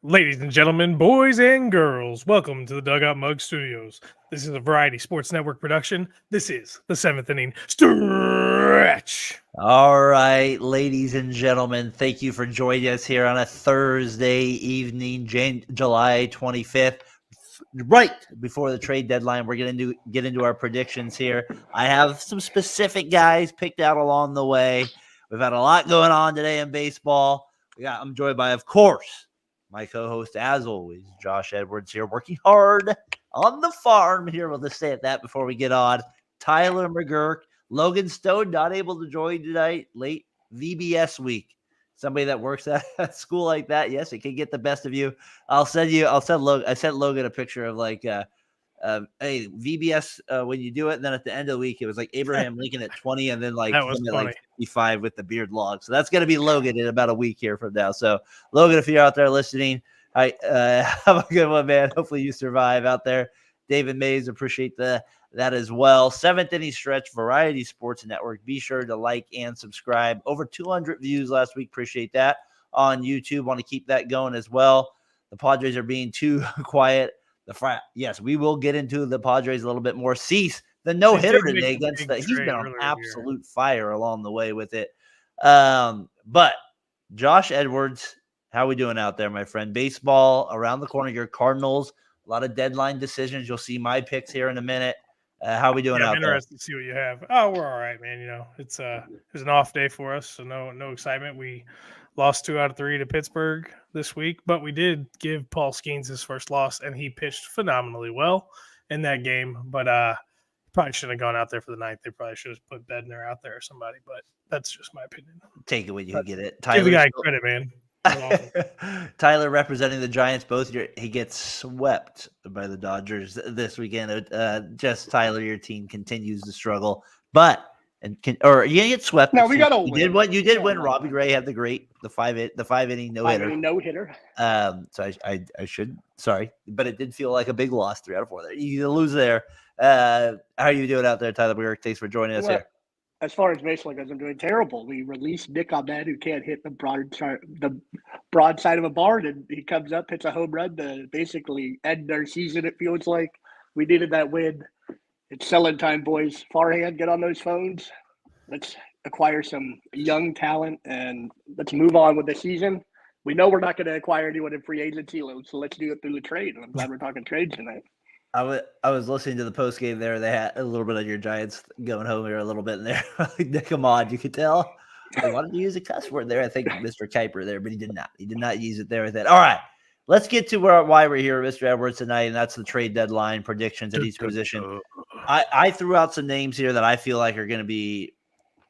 Ladies and gentlemen, boys and girls, welcome to the Dugout Mug Studios. This is a Variety Sports Network production. This is the seventh inning stretch. All right, ladies and gentlemen, thank you for joining us here on a Thursday evening, July 25th. Right before the trade deadline, we're going to get into our predictions here. I have some specific guys picked out along the way. We've had a lot going on today in baseball. I'm joined by, of course, my co-host, as always, Josh Edwards here, working hard on the farm here. We'll just say at that before we get on. Tyler McGurk, Logan Stone, not able to join tonight, late VBS week. Somebody that works at a school like that, yes, it can get the best of you. I sent Logan a picture of hey, VBS when you do it, and then at the end of the week, it was like Abraham Lincoln at 20, and then like That was him at funny. like 55 with the beard long. So that's going to be Logan in about a week here from now. So Logan, if you're out there listening, have a good one, man. Hopefully you survive out there. David Mays, appreciate that as well. Seventh inning stretch, Variety Sports Network. Be sure to like and subscribe. Over 200 views last week. Appreciate that on YouTube. Want to keep that going as well. The Padres are being too quiet. Yes, we will get into the Padres a little bit more. Cease the no-hitter today against he's been on absolute fire along the way with it. But Josh Edwards, how we doing out there, my friend? Baseball around the corner. Your Cardinals, a lot of deadline decisions. You'll see my picks here in a minute. How we doing out there? I'm interested to see what you have. Oh, we're all right, man. You know, it was an off day for us, so no excitement. We lost 2 out of 3 to Pittsburgh this week, but we did give Paul Skeens his first loss, and he pitched phenomenally well in that game. But probably shouldn't have gone out there for the ninth. They probably should have put Bednar out there or somebody. But that's just my opinion. Take it when you get it. Give the guy credit, man. Tyler representing the Giants he gets swept by the Dodgers this weekend. Just Tyler, your team continues to struggle, but you get swept. No, we got to win. You did win. Robbie Ray had the 5 inning no hitter. So I should but it did feel like a big loss. 3 out of 4 there. You lose there. How are you doing out there, Tyler? Thanks for joining us here. As far as baseball goes, I'm doing terrible. We released Nick Ahmed, who can't hit the broad side of a barn, and he comes up, hits a home run to basically end our season. It feels like we needed that win. It's selling time, boys. Farhan, get on those phones. Let's acquire some young talent, and let's move on with the season. We know we're not going to acquire anyone in free agency, so let's do it through the trade. And I'm glad we're talking trades tonight. I was listening to the post game there. They had a little bit of your Giants going home here a little bit in there. Nick Ahmed, you could tell. They wanted to use a cuss word there. I think Mr. Kuiper there, but he did not. He did not use it there with that. All right, let's get to why we're here, Mr. Edwards, tonight, and that's the trade deadline predictions at each position. I threw out some names here that I feel like are going to be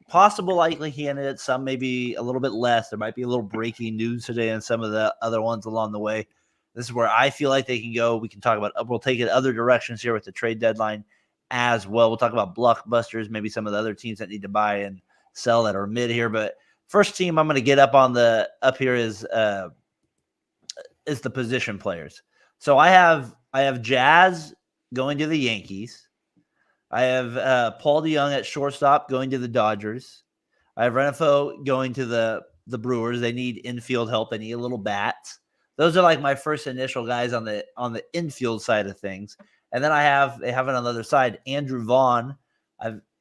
possible likely candidates. Some maybe a little bit less. There might be a little breaking news today on some of the other ones along the way. This is where I feel like they can go. We can talk about, we'll take it other directions here with the trade deadline as well. We'll talk about blockbusters, maybe some of the other teams that need to buy and sell that are mid here. But first team I'm going to get up here is the position players. So I have Jazz going to the Yankees. I have Paul DeJong at shortstop going to the Dodgers. I have Renfroe going to the Brewers. They need infield help. They need a little bats. Those are like my first initial guys on the infield side of things. And then they have it on the other side, Andrew Vaughn.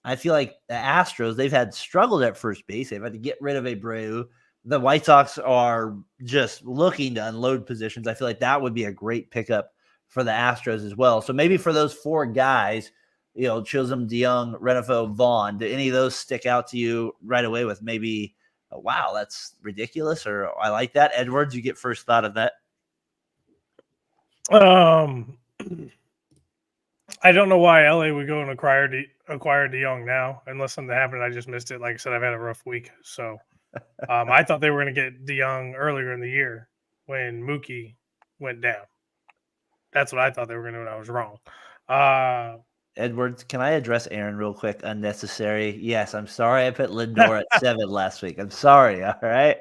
I feel like the Astros, they've had struggled at first base. They've had to get rid of Abreu. The White Sox are just looking to unload positions. I feel like that would be a great pickup for the Astros as well. So maybe for those 4 guys, Chisholm, DeJong, Renfroe, Vaughn, do any of those stick out to you right away with maybe – wow, that's ridiculous, or I like that? Edwards, you get first thought of that. I don't know why LA would go and acquire DeJong now, unless something happened. I just missed it. Like I said, I've had a rough week, so I thought they were going to get DeJong earlier in the year when Mookie went down. That's what I thought they were going to do, and I was wrong. Edwards, can I address Aaron real quick? Unnecessary. Yes, I'm sorry I put Lindor at 7 last week. I'm sorry, all right?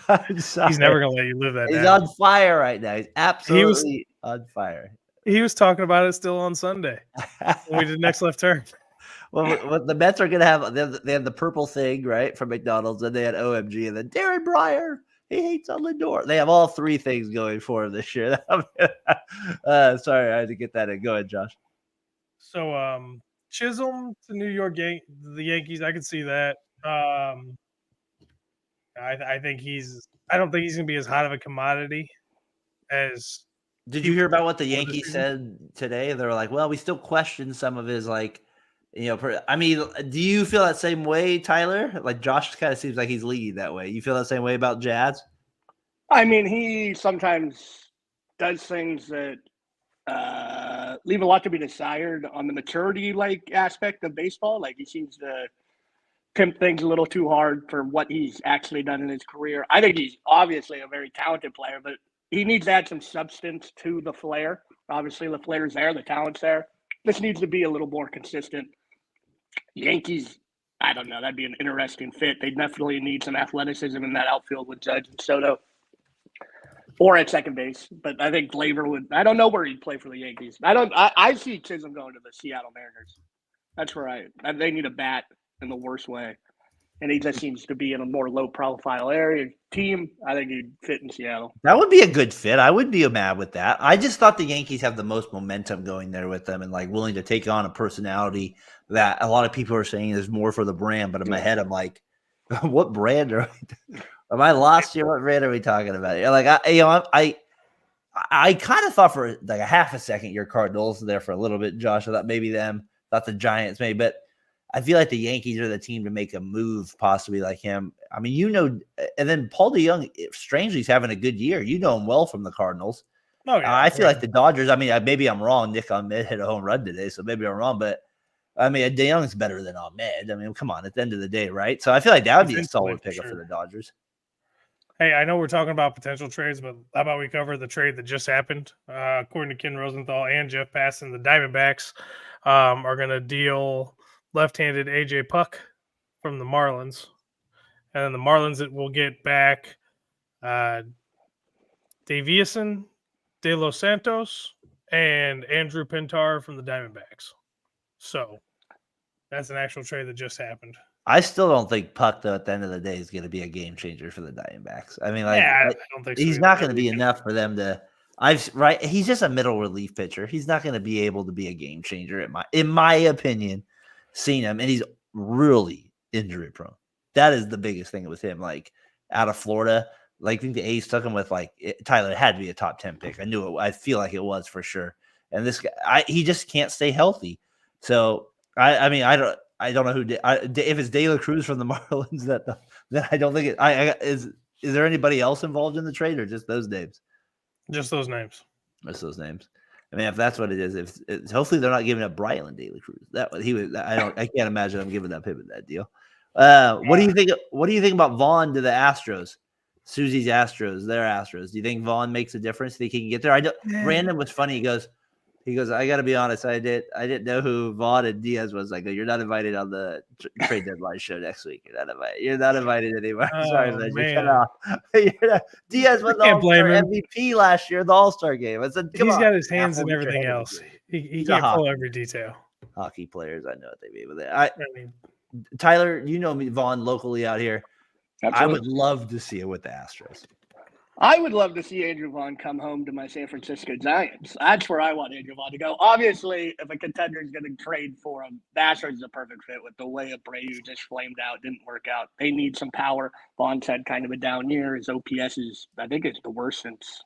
I'm sorry. He's never going to let you live that He's down. On fire right now. He's absolutely on fire. He was talking about it still on Sunday when we did Next Left Turn. Well, the Mets are going to have – they have the purple thing, right, from McDonald's, and they had OMG, and then Darren Breyer He hates on Lindor. They have all three things going for him this year. Sorry, I had to get that in. Go ahead, Josh. So Chisholm to New York the Yankees, I could see that. I think I don't think he's gonna be as hot of a commodity as. Did you hear about what the before this Yankees season. said today? They're like, well, we still question some of his I mean, do you feel that same way, Tyler? Like Josh kind of seems like he's leading that way. You feel that same way about Jazz? I mean, he sometimes does things that leave a lot to be desired on the maturity aspect of baseball. Like he seems to pimp things a little too hard for what he's actually done in his career. I think he's obviously a very talented player, but he needs to add some substance to the flair. Obviously, the flair's there, the talent's there. This needs to be a little more consistent. Yankees, I don't know. That'd be an interesting fit. They definitely need some athleticism in that outfield with Judge and Soto. Or at second base, but I think Glaber would. I don't know where he'd play for the Yankees. I see Chisholm going to the Seattle Mariners. That's where they need a bat in the worst way, and he just seems to be in a more low profile area team. I think he'd fit in Seattle. That would be a good fit. I would be mad with that. I just thought the Yankees have the most momentum going there with them and like willing to take on a personality that a lot of people are saying is more for the brand. But in my head, I'm like, what brand are we? Am I lost here? What brand are we talking about? Like I kind of thought for like a half a second your Cardinals there for a little bit, Josh. I thought maybe them, thought the Giants maybe, but I feel like the Yankees are the team to make a move, possibly like him. I mean, and then Paul DeJong, strangely, is having a good year. You know him well from the Cardinals. Oh yeah, I feel like the Dodgers. I mean, maybe I'm wrong. Nick Ahmed hit a home run today, so maybe I'm wrong. But I mean, DeJong's better than Ahmed. I mean, come on, at the end of the day, right? So I feel like that would be a solid pickup for the Dodgers. Hey, I know we're talking about potential trades, but how about we cover the trade that just happened? According to Ken Rosenthal and Jeff Passan, the Diamondbacks are going to deal left-handed AJ Puck from the Marlins, and then the Marlins will get back Davison, De Los Santos, and Andrew Pintar from the Diamondbacks. So that's an actual trade that just happened. I still don't think Puck, though, at the end of the day, is going to be a game changer for the Diamondbacks. I mean, I don't think so. He's not going to be enough for them to. He's just a middle relief pitcher. He's not going to be able to be a game changer, in my opinion. Seen him, and he's really injury prone. That is the biggest thing with him. Like out of Florida, like I think the A's took him with Tyler. It had to be a top 10 pick. I knew it. I feel like it was for sure. And this guy, he just can't stay healthy. So I mean, I don't know who if it's De La Cruz from the Marlins that I don't think it. Is there anybody else involved in the trade or just those names? Just those names. Just those names. I mean, if that's what it is, hopefully they're not giving up Brylan De La Cruz. I can't imagine I'm giving up him in that deal. What do you think? What do you think about Vaughn to the Astros? Susie's Astros, their Astros. Do you think Vaughn makes a difference? Think he can get there? I know Brandon was funny. He goes, I got to be honest. I didn't know who Vaughn and Diaz was. I go, you're not invited on the trade deadline show next week. You're not invited anymore. Sorry, man. You cut off. Diaz was the All-Star MVP last year in the All-Star game. I said, he's got his hands in everything else. He can't pull every detail. Hockey players, I know what they mean with it. Tyler, you know me, Vaughn, locally out here. Absolutely. I would love to see it with the Astros. I would love to see Andrew Vaughn come home to my San Francisco Giants. That's where I want Andrew Vaughn to go. Obviously, if a contender is going to trade for him, the Astros is a perfect fit with the way Abreu just flamed out, didn't work out. They need some power. Vaughn's had kind of a down year. His OPS is, I think it's the worst since,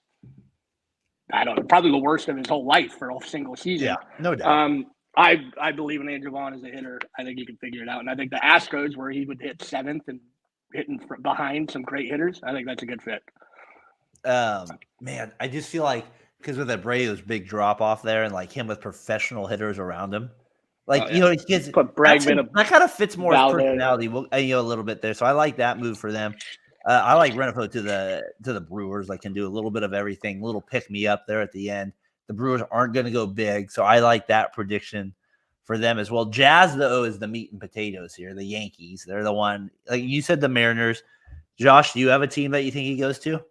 probably the worst of his whole life for a single season. Yeah, no doubt. I believe in Andrew Vaughn as a hitter. I think he can figure it out. And I think the Astros, where he would hit seventh and hitting behind some great hitters, I think that's a good fit. Man, I just feel like because with Abreu's big drop off there and like him with professional hitters around him, he gets that kind of fits more his personality, a little bit there. So I like that move for them. I like Renifo to the Brewers. Like can do a little bit of everything, little pick me up there at the end. The Brewers aren't going to go big, so I like that prediction for them as well. Jazz though is the meat and potatoes here. The Yankees, they're the one. Like you said, the Mariners. Josh, do you have a team that you think he goes to?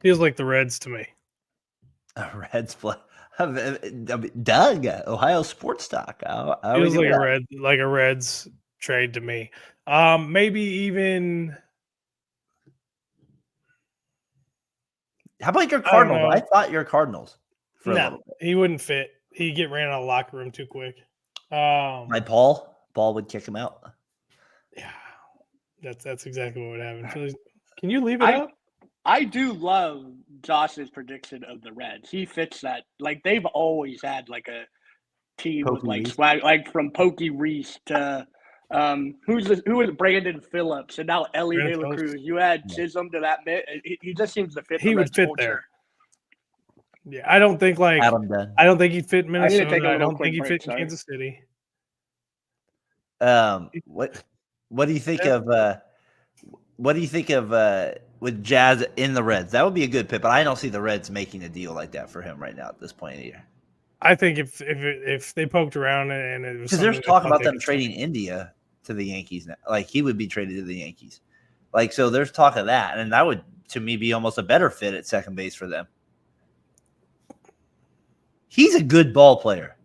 Feels like the Reds to me. Reds play. Doug, Ohio Sports Talk. Feels like a Reds trade to me. Maybe even. How about your I don't Cardinals? know. I thought your Cardinals for a No, little bit. he wouldn't fit. He'd get ran out of the locker room too quick. My Paul would kick him out. Yeah, that's exactly what would happen. Phillies, can you leave it up? I do love Josh's prediction of the Reds. He fits that. Like they've always had like a team with Pokey like Reese. swag, like from Pokey Reese to who was Brandon Phillips and now Ellie De La Cruz. You add Chisholm to that bit. He just seems to fit. He the would Reds fit culture. there. Yeah, I don't think like Adam Dunn. I don't think he'd fit I need to Minnesota. take a I little don't quick think he'd break, fit in sorry. Kansas City. What do you think of with Jazz in the Reds? That would be a good pick, but I don't see the Reds making a deal like that for him right now at this point in the year. I think if they poked around and it was Because there's something talk they about thought them they could trading India to the Yankees now. Like he would be traded to the Yankees. Like so there's talk of that, and that would to me be almost a better fit at second base for them. He's a good ball player.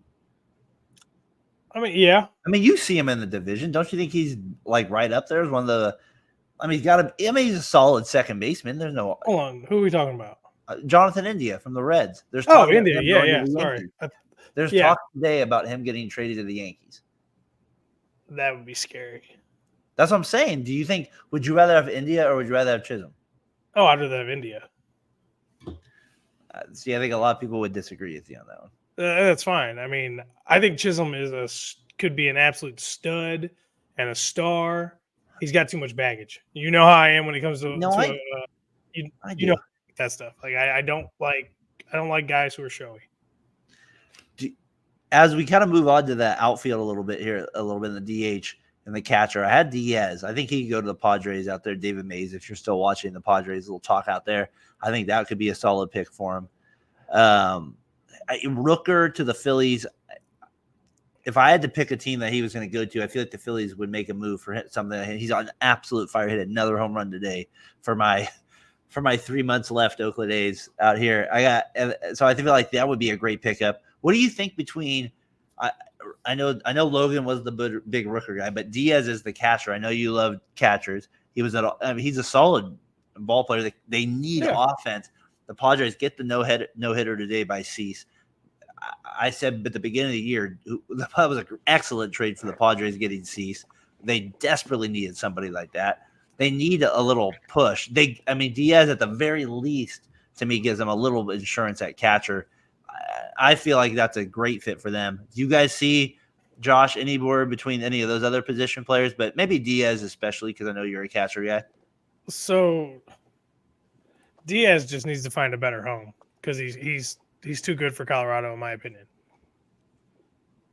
I mean, yeah. I mean, you see him in the division. Don't you think he's like right up there as one of the I mean, he's a solid second baseman. There's no Hold on. Who are we talking about? Jonathan India from the Reds. There's talk about India. him Yeah, going to yeah. the Sorry. Yankees. There's talk today about him getting traded to the Yankees. That would be scary. That's what I'm saying. Would you rather have India or would you rather have Chisholm? Oh, I'd rather have India. See, I think a lot of people would disagree with you on that one. That's fine. I mean, I think Chisholm could be an absolute stud and a star. He's got too much baggage. You know how I am when it comes to you know that stuff. Like I don't like guys who are showy. As we kind of move on to the outfield a little bit in the DH and the catcher, I had Diaz. I think he could go to the Padres out there. David Mays, if you're still watching the Padres, a little talk out there. I think that could be a solid pick for him. Rooker to the Phillies. If I had to pick a team that he was going to go to, I feel like the Phillies would make a move for something. He's on absolute fire. Hit another home run today for my 3 months left Oakland A's out here. So I feel like that would be a great pickup. What do you think between? I know Logan was the big Rooker guy, but Diaz is the catcher. I know you love catchers. He's a solid ball player. They need offense. The Padres get the no hitter today by Cease. I said at the beginning of the year that was an excellent trade for the Padres getting Cease. They desperately needed somebody like that. They need a little push. Diaz at the very least to me gives them a little insurance at catcher. I feel like that's a great fit for them. Do you guys see, Josh, anywhere between any of those other position players, but maybe Diaz especially because I know you're a catcher guy? So Diaz just needs to find a better home because he's too good for Colorado, in my opinion.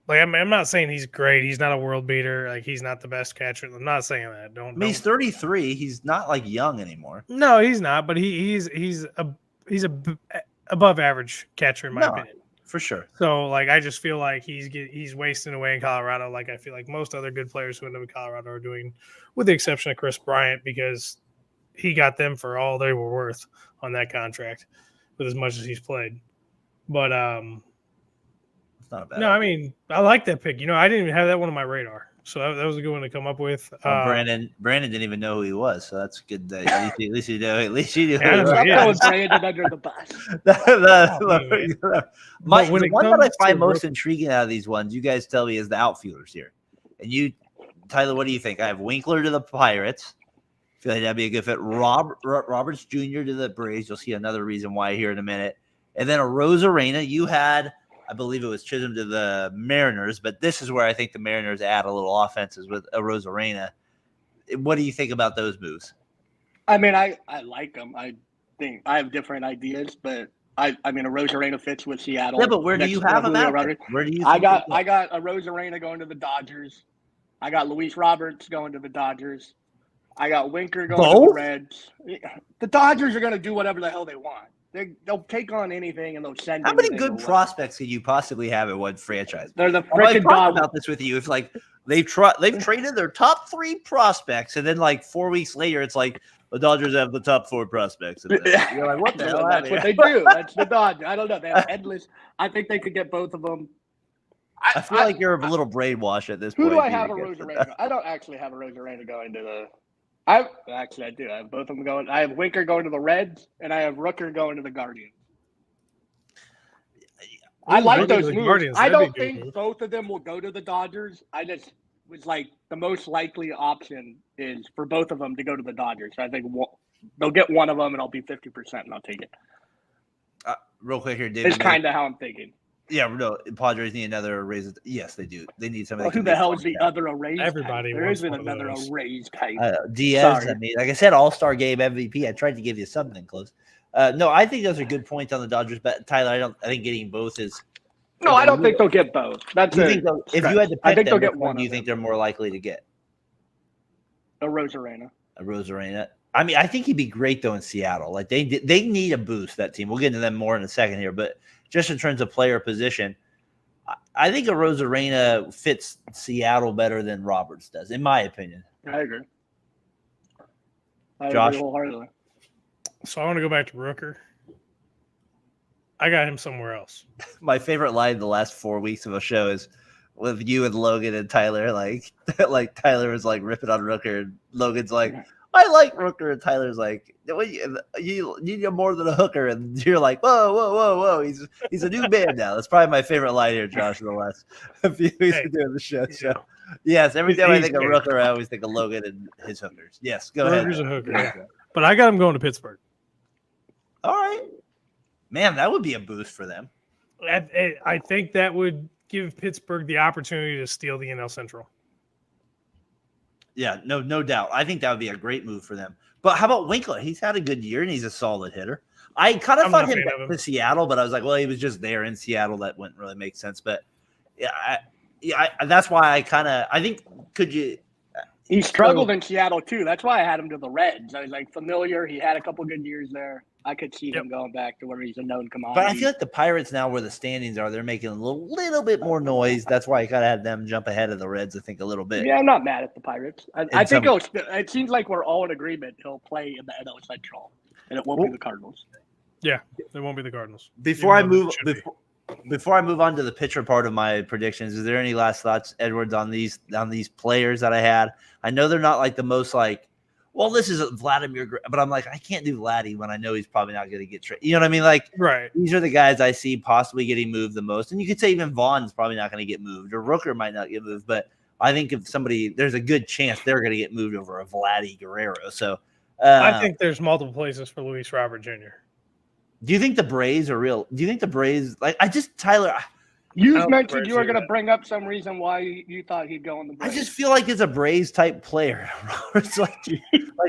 Like I'm not saying he's great. He's not a world beater. Like he's not the best catcher. I'm not saying that. He's 33. He's not like young anymore. No, he's not. But he's above average catcher in my opinion. For sure. So like I just feel like he's wasting away in Colorado. Like I feel like most other good players who end up in Colorado are doing, with the exception of Chris Bryant, because he got them for all they were worth on that contract, with as much as he's played. But it's not a bad. No, I mean I like that pick. I didn't even have that one on my radar, so that was a good one to come up with. Brandon didn't even know who he was, so that's good. At least you know. At least you knew. Yeah, That was Brandon under the bus. The one that I find most intriguing out of these ones, you guys tell me, is the outfielders here. And you, Tyler, what do you think? I have Winkler to the Pirates. I feel like that'd be a good fit. Roberts Jr. to the Braves. You'll see another reason why here in a minute. And then a Rosarena. You had, I believe it was Chisholm to the Mariners, but this is where I think the Mariners add a little offenses with a Rosarena. What do you think about those moves? I mean, I like them. I think I have different ideas, but I mean, a Rosarena fits with Seattle. Yeah, but where do you have him at? Where do you? I got a Rosarena going to the Dodgers. I got Luis Roberts going to the Dodgers. I got Winker going to the Reds. The Dodgers are going to do whatever the hell they want. They'll take on anything and they'll send. How many good prospects could you possibly have in one franchise? They're the freaking Dodgers. About this with you. It's like they've traded their top 3 prospects, and then like 4 weeks later, it's like the Dodgers have the top 4 prospects. You're like, what the hell? That's what they do. That's the Dodgers. I don't know. They have endless. I think they could get both of them. I feel like you're a little brainwashed at this Who point. do I being have a against it. Rosarena? I don't actually have a Rosarena going to the. I do. I have both of them going. I have Winker going to the Reds, and I have Rooker going to the Guardians. I like Rooker to those the moves. Guardians, I that'd be a don't good think move. both of them will go to the Dodgers. I just was like the most likely option is for both of them to go to the Dodgers. So I think they'll get one of them, and I'll be 50%, and I'll take it. Real quick here, David. It's kind of how I'm thinking. Yeah, no, Padres need another raise. Yes, they do. They need somebody. Well, who the hell is the other Arrays? Everybody type? There wants isn't one of another those. Arrays type. Diaz. Sorry. I mean, like I said, All-Star Game MVP. I tried to give you something close. No, I think those are good points on the Dodgers. But Tyler, I think getting both is. No, I don't think they'll get both. That's If you had to pick I think them, they'll get which one. do you think they're more likely to get? A Rosarena. A Rosarena. I mean, I think he'd be great though in Seattle. Like they need a boost, that team. We'll get into them more in a second here, but just in terms of player position, I think a Rosarena fits Seattle better than Roberts does, in my opinion. I agree. Josh? Agree wholeheartedly. So I want to go back to Rooker. I got him somewhere else. My favorite line the last 4 weeks of a show is with you and Logan and Tyler. Like Tyler was like ripping on Rooker, and Logan's like, I like Rooker, and Tyler's like, you need more than a hooker, and you're like, whoa, he's a new man now. That's probably my favorite line here, Josh, in the last few weeks of doing the show. So, yes, every time I think of Rooker, I always think of Logan and his hookers. Yes, go ahead. Rooker's a hooker, yeah. But I got him going to Pittsburgh. All right, man, that would be a boost for them. I think that would give Pittsburgh the opportunity to steal the NL Central. Yeah, no doubt. I think that would be a great move for them. But how about Winkler? He's had a good year, and he's a solid hitter. I kind of thought him back to Seattle, but I was like, well, he was just there in Seattle. That wouldn't really make sense. But yeah, that's why I think could you? He struggled in Seattle too. That's why I had him to the Reds. I was like familiar. He had a couple good years there. I could see him going back to where he's a known commodity. But I feel like the Pirates now, where the standings are, they're making a little bit more noise. That's why I kind of had them jump ahead of the Reds, I think, a little bit. Yeah, I'm not mad at the Pirates. I think it seems like we're all in agreement he'll play in the NL Central, and it won't be the Cardinals. Yeah, it won't be the Cardinals. Before I move on to the pitcher part of my predictions, is there any last thoughts, Edwards, on these players that I had? I know they're not like the most like, well, this is Vladimir, but I'm like, I can't do Vladdy when I know he's probably not going to get traded. You know what I mean? Like, right. These are the guys I see possibly getting moved the most. And you could say even Vaughn's probably not going to get moved, or Rooker might not get moved. But I think if there's a good chance they're going to get moved over a Vladdy Guerrero. So I think there's multiple places for Luis Robert Jr. Do you think the Braves are real? Do you think the Braves, Tyler? You mentioned you were going to bring up some reason why you thought he'd go in the Braves. I just feel like it's a Braves type player. It's like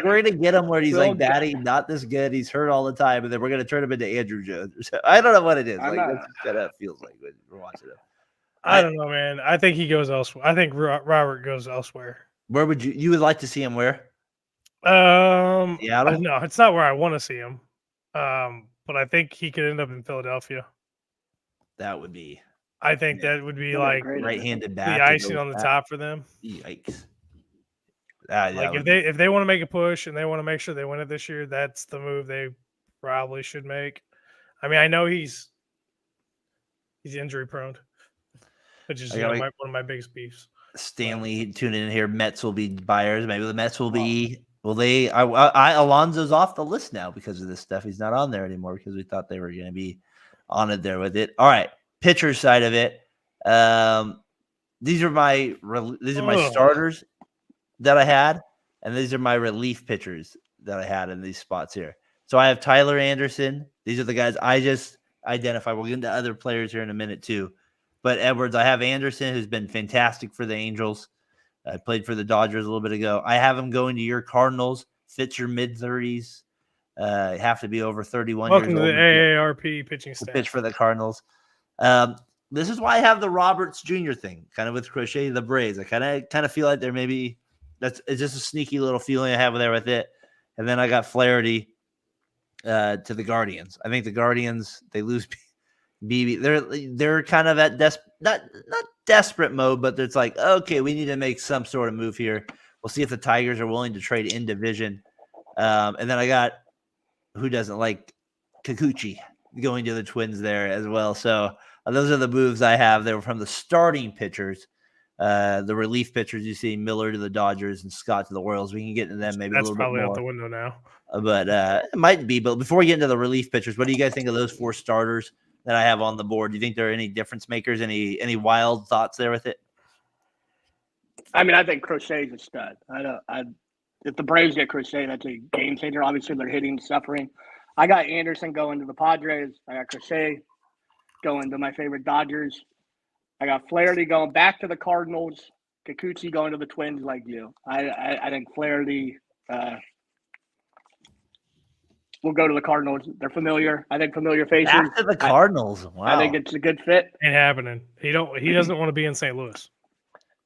we're going to get him where he's like batting not this good. He's hurt all the time, and then we're going to turn him into Andrew Jones. I don't know what it is. That's what that feels like when we're watching it. I don't know, man. I think he goes elsewhere. I think Robert goes elsewhere. Where would you would like to see him? Where? Seattle? No, it's not where I want to see him. But I think he could end up in Philadelphia. That would be. I think that would be like right-handed bat. The icing on the top for them. Yikes! If they want to make a push and they want to make sure they win it this year, that's the move they probably should make. I mean, I know he's injury prone, which is one of my biggest beefs. Stanley tuning in here. Mets will be buyers. Maybe the Mets will be. Well, Alonso's off the list now because of this stuff. He's not on there anymore because we thought they were going to be on it there with it. All right. Pitcher side of it. These are my starters that I had, and these are my relief pitchers that I had in these spots here. So I have Tyler Anderson. These are the guys I just identified. We'll get into other players here in a minute too. But Edwards, I have Anderson, who's been fantastic for the Angels. I played for the Dodgers a little bit ago. I have him going to your Cardinals. Fits your mid-30s. Have to be over 31 Welcome years old. Welcome to the AARP pitching staff. Pitch for the Cardinals. This is why I have the Roberts Jr. thing, kind of with Crochet the Braves. I kind of feel like there maybe it's just a sneaky little feeling I have there with it. And then I got Flaherty to the Guardians. I think the Guardians, they lose BB. They're kind of at not desperate mode, but it's like, okay, we need to make some sort of move here. We'll see if the Tigers are willing to trade in division. And then I got, who doesn't like Kikuchi going to the Twins there as well. So Those are the moves I have. They were from the starting pitchers. The relief pitchers, you see Miller to the Dodgers and Scott to the Orioles. We can get into them maybe a That's little bit probably out more. the window now. But it might be. But before we get into the relief pitchers, what do you guys think of those 4 starters that I have on the board? Do you think there are any difference makers? Any wild thoughts there with it? I mean, I think Crochet's a stud. If the Braves get Crochet, that's a game changer. Obviously, they're hitting suffering. I got Anderson going to the Padres. I got Crochet going to my favorite Dodgers. I got Flaherty going back to the Cardinals. Kikuchi going to the Twins like you. I think Flaherty will go to the Cardinals. They're familiar. I think familiar faces. Back to the Cardinals. Wow. I think it's a good fit. Ain't happening. He doesn't want to be in St. Louis.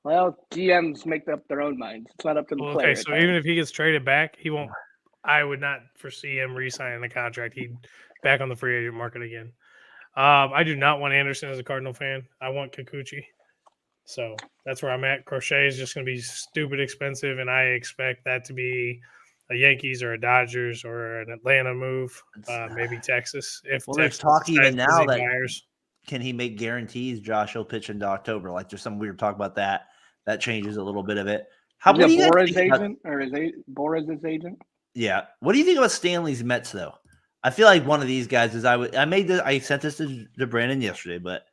Well, GMs make up their own minds. It's not up to the player. Okay, so even if he gets traded back, he won't. I would not foresee him re-signing the contract. He'd back on the free agent market again. I do not want Anderson as a Cardinal fan. I want Kikuchi. So that's where I'm at. Crochet is just going to be stupid expensive, and I expect that to be a Yankees or a Dodgers or an Atlanta move, maybe Texas. If Well, Texas there's talk even now that buyers. Can he make guarantees Josh will pitch into October? Like there's some weird talk about that. That changes a little bit of it. Is it Bora's agent or is Bora's his agent? Yeah. What do you think about Stanley's Mets though? I feel like one of these guys is I sent this to Brandon yesterday, but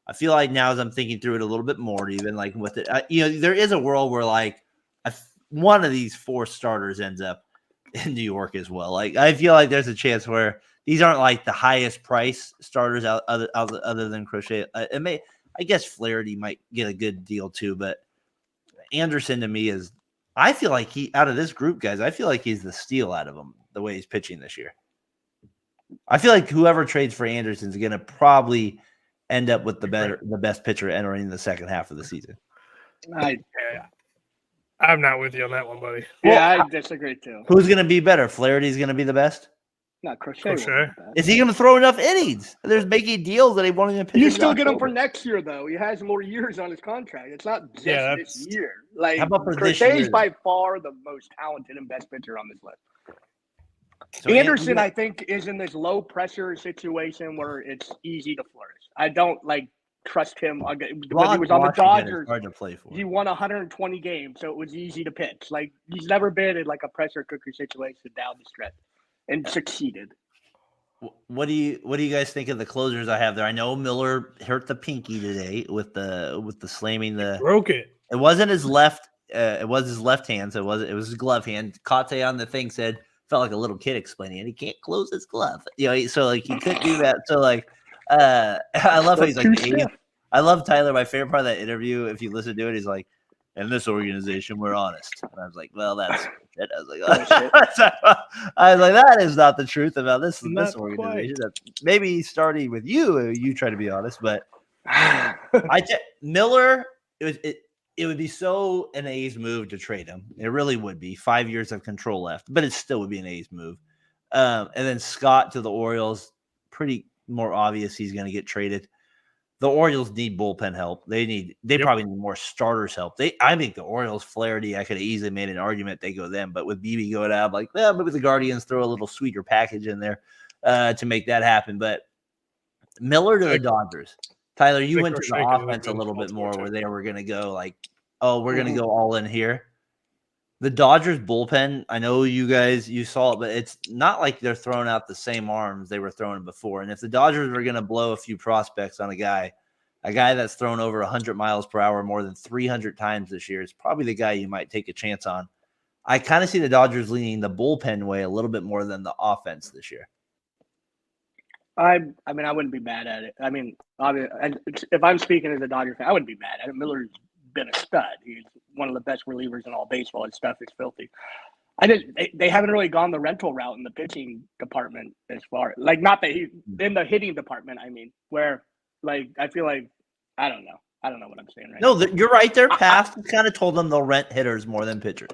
I feel like now as I'm thinking through it a little bit more, even like with it, there is a world where like one of these 4 starters ends up in New York as well. Like I feel like there's a chance where these aren't like the highest price starters other than Crochet. I guess Flaherty might get a good deal too, but Anderson to me I feel like out of this group, guys, I feel like he's the steal out of them the way he's pitching this year. I feel like whoever trades for Anderson is going to probably end up with the best pitcher entering the second half of the season. I'm not with you on that one, buddy. Yeah, I disagree too. Who's going to be better? Flaherty's going to be the best? Not Crochet. Is he going to throw enough innings? There's making deals that he won't even pitch. You still get him for next year, though. He has more years on his contract. It's not just this year. Like, how about for Crochet is by far the most talented and best pitcher on this list. So Anderson, I think, is in this low pressure situation where it's easy to flourish. I don't trust him. When he was on the Dodgers, hard to play for. He won 120 games, so it was easy to pitch. Like he's never been in like a pressure cooker situation down the stretch and succeeded. What do you guys think of the closers I have there? I know Miller hurt the pinky today with the slamming the. He broke it. It wasn't his left. It was his left hand. So it was his glove hand. Kate on the thing said. Felt like a little kid explaining it. He can't close his glove. So like he couldn't do that. So like I love how he's like I love Tyler. My favorite part of that interview, if you listen to it, he's like, in this organization, we're honest. And I was like, well, that's it. I was like, that is not the truth about this organization. Maybe starting with you try to be honest, but Miller, it would be so an A's move to trade him. It really would be 5 years of control left, but it still would be an A's move. And then Scott to the Orioles, pretty more obvious he's going to get traded. The Orioles need bullpen help. They probably need more starters help. I think the Orioles, Flaherty, I could have easily made an argument they go them, but with BB going out, like, well, maybe the Guardians throw a little sweeter package in there to make that happen. But Miller to the Dodgers. Tyler, you went to the offense a little bit more where they were going to go like, oh, we're going to go all in here. The Dodgers bullpen, I know you saw it, but it's not like they're throwing out the same arms they were throwing before. And if the Dodgers were going to blow a few prospects on a guy that's thrown over 100 miles per hour more than 300 times this year, is probably the guy you might take a chance on. I kind of see the Dodgers leaning the bullpen way a little bit more than the offense this year. I mean, I wouldn't be mad at it. I mean, if I'm speaking as a Dodger fan, I wouldn't be mad at it. Miller's been a stud. He's one of the best relievers in all baseball. His stuff is filthy. They haven't really gone the rental route in the pitching department as far not that he's in the hitting department. I mean, where I feel like I don't know what I'm saying right now. No, you're right. Their past kind of told them they'll rent hitters more than pitchers.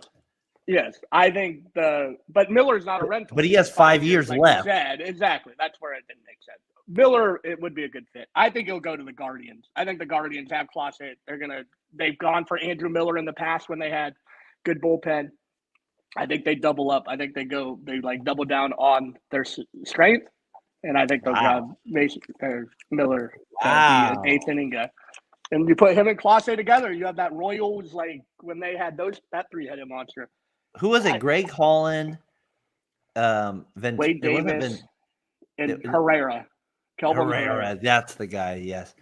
Yes, I think but Miller's not a rental. But he has 5 years left. Exactly. That's where it didn't make sense. Miller, it would be a good fit. I think he'll go to the Guardians. I think the Guardians have Clase. They've gone for Andrew Miller in the past when they had good bullpen. I think they double up. I think they double down on their strength And I think they'll grab Mason or Miller to be an eighth inning guy. And you put him and Clase together, you have that Royals like when they had that three-headed monster. Who was it? Greg Holland, Wade Davis, and Herrera. Kelvin Herrera. That's the guy. Yes.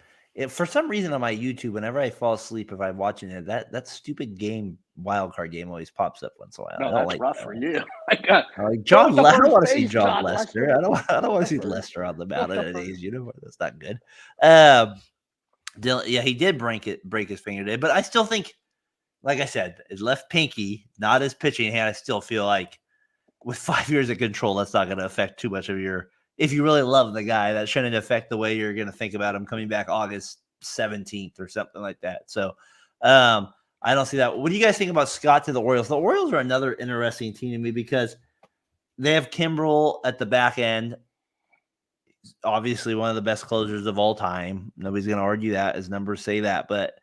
For some reason on my YouTube, whenever I fall asleep, if I'm watching it, that stupid game, wildcard game, always pops up once in a while. No, I don't that's like rough that. for you. John, I don't want to see John Lester. I don't want to see Lester on the mound in an A's uniform. That's not good. Dylan, yeah, he did break his finger today, but I still think, like I said, his left pinky, not his pitching hand. I still feel like with 5 years of control, that's not going to affect too much of your. If you really love the guy, that shouldn't affect the way you're going to think about him coming back August 17th or something like that. So I don't see that. What do you guys think about Scott to the Orioles? The Orioles are another interesting team to me because they have Kimbrel at the back end. Obviously one of the best closers of all time. Nobody's going to argue that. His numbers say that. But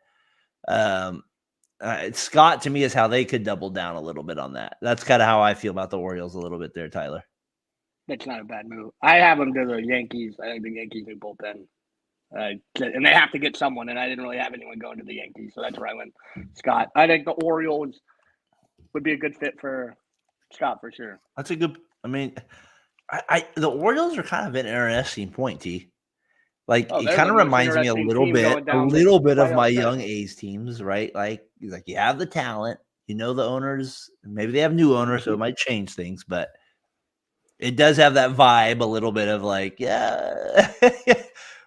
Scott, to me, is how they could double down a little bit on that. That's kind of how I feel about the Orioles a little bit there, Tyler. That's not a bad move. I have them to the Yankees. I think the Yankees need bullpen. And they have to get someone, and I didn't really have anyone going to the Yankees, so that's where I went Scott. I think the Orioles would be a good fit for Scott for sure. That's a good – I mean, the Orioles are kind of an interesting point, T. Like, it kind of reminds me a little bit of my young A's teams, right? Like you have the talent. You know the owners. Maybe they have new owners, so it might change things, but – it does have that vibe a little bit of like, yeah,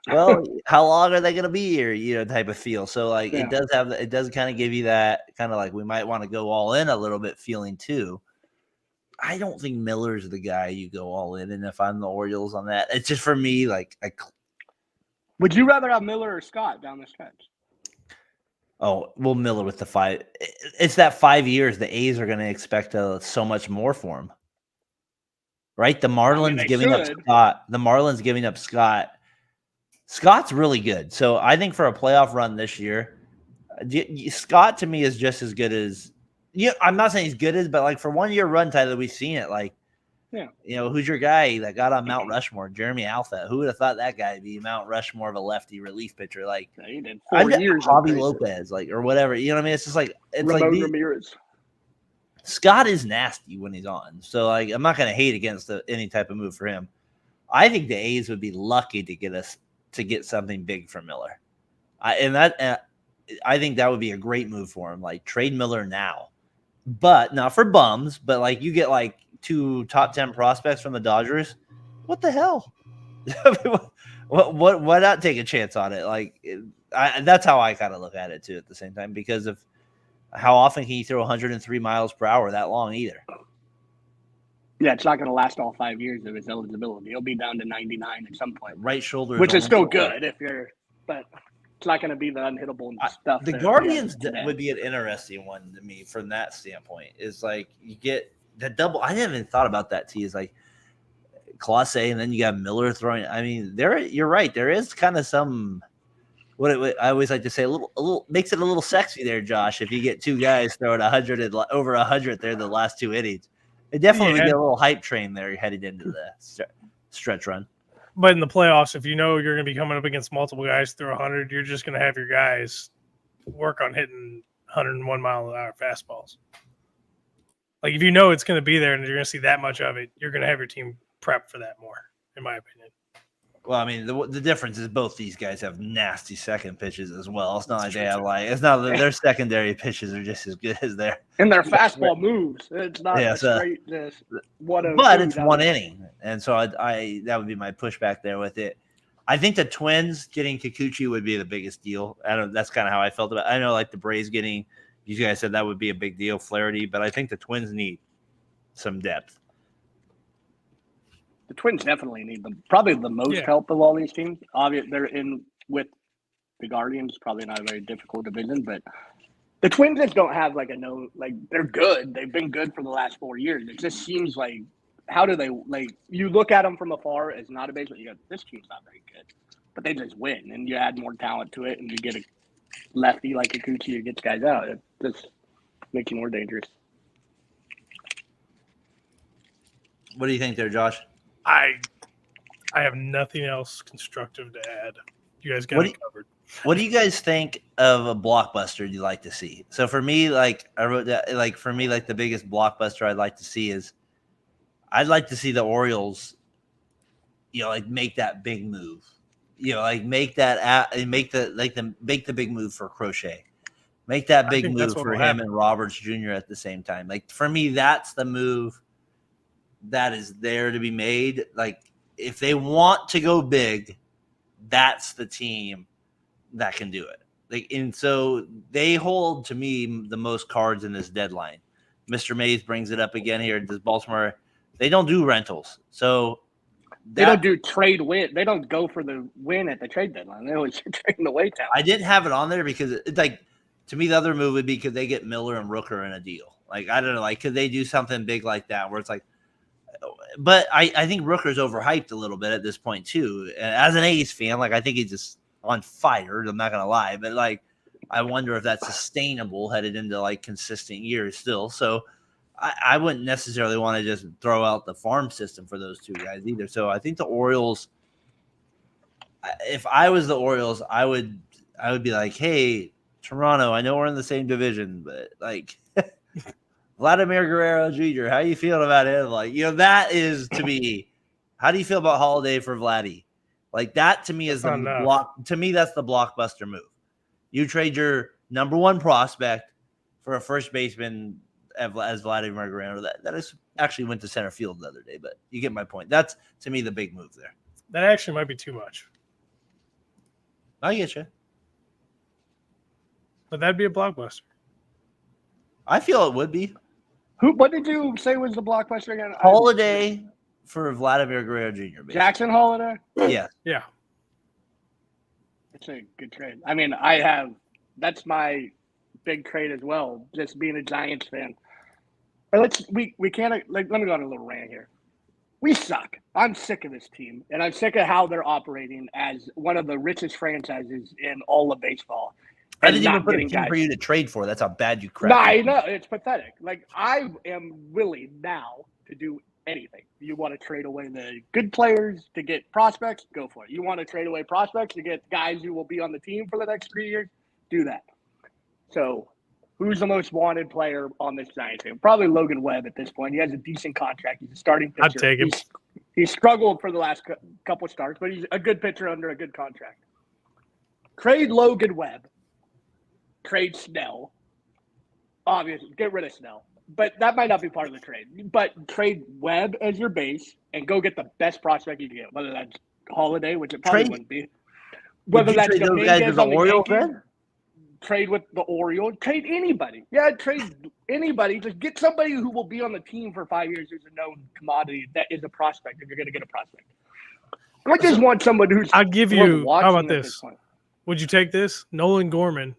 well, how long are they going to be here? Type of feel. So like, It does kind of give you that kind of like, we might want to go all in a little bit feeling too. I don't think Miller's the guy you go all in. And if I'm the Orioles on that, it's just for me, like, would you rather have Miller or Scott down the stretch? Oh, well, Miller with the 5, it's that 5 years. The A's are going to expect so much more for him. Right, the Marlins giving up Scott. The Marlins giving up Scott. Scott's really good. So I think for a playoff run this year, Scott to me is just as good as. I'm not saying he's good as, but like for 1 year run, Tyler, we've seen it. Like, who's your guy that got on Mount Rushmore? Jeremy Alpha. Who would have thought that guy would be Mount Rushmore of a lefty relief pitcher? Like, he did 4 years. Javi Lopez, like, or whatever. You know what I mean? It's just like Ramirez. Scott is nasty when he's on. So, like, I'm not going to hate against any type of move for him. I think the A's would be lucky to get something big for Miller. I think that would be a great move for him. Like, trade Miller now. But not for bums, but like you get like 2 top 10 prospects from the Dodgers. What the hell? Why not take a chance on it? Like, that's how I kind of look at it too at the same time, because of how often can you throw 103 miles per hour that long either? Yeah, it's not going to last all 5 years of his eligibility. He'll be down to 99 at some point. Right shoulder, which is still good but it's not going to be the unhittable stuff. The Guardians would be an interesting one to me from that standpoint. Is like you get the double. I haven't even thought about that. Is like Clase, and then you got Miller throwing. I mean, you're right. There is kind of some. I always like to say, a little makes it a little sexy there, Josh. If you get 2 guys throwing 100 over 100 there the last 2 innings, it definitely would get a little hype train there headed into the stretch run. But in the playoffs, if you know you're going to be coming up against multiple guys through 100, you're just going to have your guys work on hitting 101 mile an hour fastballs. Like if you know it's going to be there and you're going to see that much of it, you're going to have your team prep for that more, in my opinion. Well, I mean, the difference is both these guys have nasty second pitches as well. It's not like they have it's not that their secondary pitches are just as good as their and their fastball moves. It's not straight just one. But it's 1 inning, and so I that would be my pushback there with it. I think the Twins getting Kikuchi would be the biggest deal. That's kind of how I felt about it. I know, like the Braves getting, you guys said that would be a big deal, Flaherty, but I think the Twins need some depth. The Twins definitely need probably the most help of all these teams. Obviously, they're in with the Guardians. Probably not a very difficult division, but the Twins just don't have they're good. They've been good for the last 4 years. It just seems like how do they you look at them from afar as not a baseball. You go, this team's not very good, but they just win, and you add more talent to it, and you get a lefty like Kikuchi who gets guys out. It just makes you more dangerous. What do you think there, Josh? I have nothing else constructive to add. You guys got What it covered. What do you guys think of a blockbuster you'd like to see? So for me, like I wrote that, like for me, like the biggest blockbuster I'd like to see is I'd like to see the Orioles, like make that big move, like make that make the big move for Crochet, make that big think that's move for what'll him happen. and Roberts Jr. at the same time. Like for me, that's the move that is there to be made. Like if they want to go big, that's the team that can do it. Like, and so they hold to me the most cards in this deadline. Mr. Mays brings it up again here. Does Baltimore? They don't do rentals, so They don't do trade win. They don't go for the win at the trade deadline. They always trade away talent. I didn't have it on there because it's like to me the other move would be because they get Miller and Rooker in a deal. Like I don't know, like could they do something big like that where it's like. But I think Rooker's overhyped a little bit at this point too. And as an A's fan, like I think he's just on fire. I'm not gonna lie, but like I wonder if that's sustainable headed into like consistent years still. So I wouldn't necessarily want to just throw out the farm system for those two guys either. So I think the Orioles, if I was the Orioles, I would be like, hey, Toronto, I know we're in the same division, but like Vladimir Guerrero Jr., how you feeling about him? Like, that is to me, how do you feel about Holiday for Vladdy? Like that to me is the block. To me, that's the blockbuster move. You trade your number one prospect for a first baseman as Vladimir Guerrero. That is actually went to center field the other day, but you get my point. That's to me the big move there. That actually might be too much. I get you, but that'd be a blockbuster. I feel it would be. What did you say was the blockbuster again? Holiday for Vladimir Guerrero Jr. Basically. Jackson Holiday? Yeah. Yeah. It's a good trade. I mean, that's my big trade as well, just being a Giants fan. But we can't, let me go on a little rant here. We suck. I'm sick of this team, and I'm sick of how they're operating as one of the richest franchises in all of baseball. I didn't even put a team for you to trade for. That's how bad you crap. No, I know. It's pathetic. Like, I am willing now to do anything. You want to trade away the good players to get prospects? Go for it. You want to trade away prospects to get guys who will be on the team for the next 3 years? Do that. So, who's the most wanted player on this Giants team? Probably Logan Webb at this point. He has a decent contract. He's a starting pitcher. I'd take him. He's struggled for the last couple starts, but he's a good pitcher under a good contract. Trade Logan Webb. Trade Snell. Obviously, get rid of Snell. But that might not be part of the trade. But trade Webb as your base and go get the best prospect you can get, whether that's Holiday, which it probably wouldn't be. Whether that's trade those guys to the Orioles then? Trade with the Orioles. Trade anybody. Yeah, trade anybody. Just get somebody who will be on the team for 5 years who's a known commodity that is a prospect if you're going to get a prospect. I just want someone who's I'll give you – how about this? Would you take this? Nolan Gorman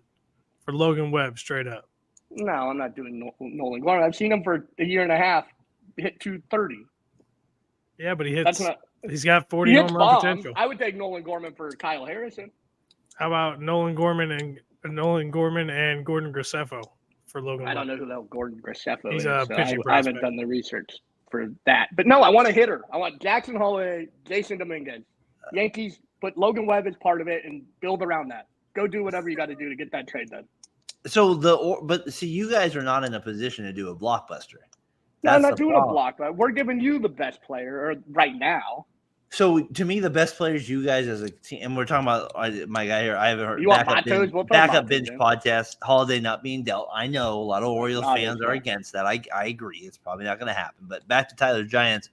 for Logan Webb straight up. No, I'm not doing Nolan Gorman. I've seen him for a year and a half hit 230. Yeah, but he's got 40 home run potential. I would take Nolan Gorman for Kyle Harrison. How about Nolan Gorman and Gordon Graceffo for Logan Webb? I don't know who the hell Gordon Graceffo is. He's a pitching prospect. I haven't done the research for that. But no, I want a hitter. I want Jackson Holiday, Jason Dominguez. Yankees, put Logan Webb as part of it and build around that. Go do whatever you got to do to get that trade done. So but see, you guys are not in a position to do a blockbuster. No, I'm not doing a blockbuster. We're giving you the best player right now. So to me, the best players, you guys as a team, and we're talking about my guy here. I haven't heard backup binge podcast. Holiday not being dealt. I know a lot of Orioles fans are against that. I agree. It's probably not going to happen. But back to Tyler Giants,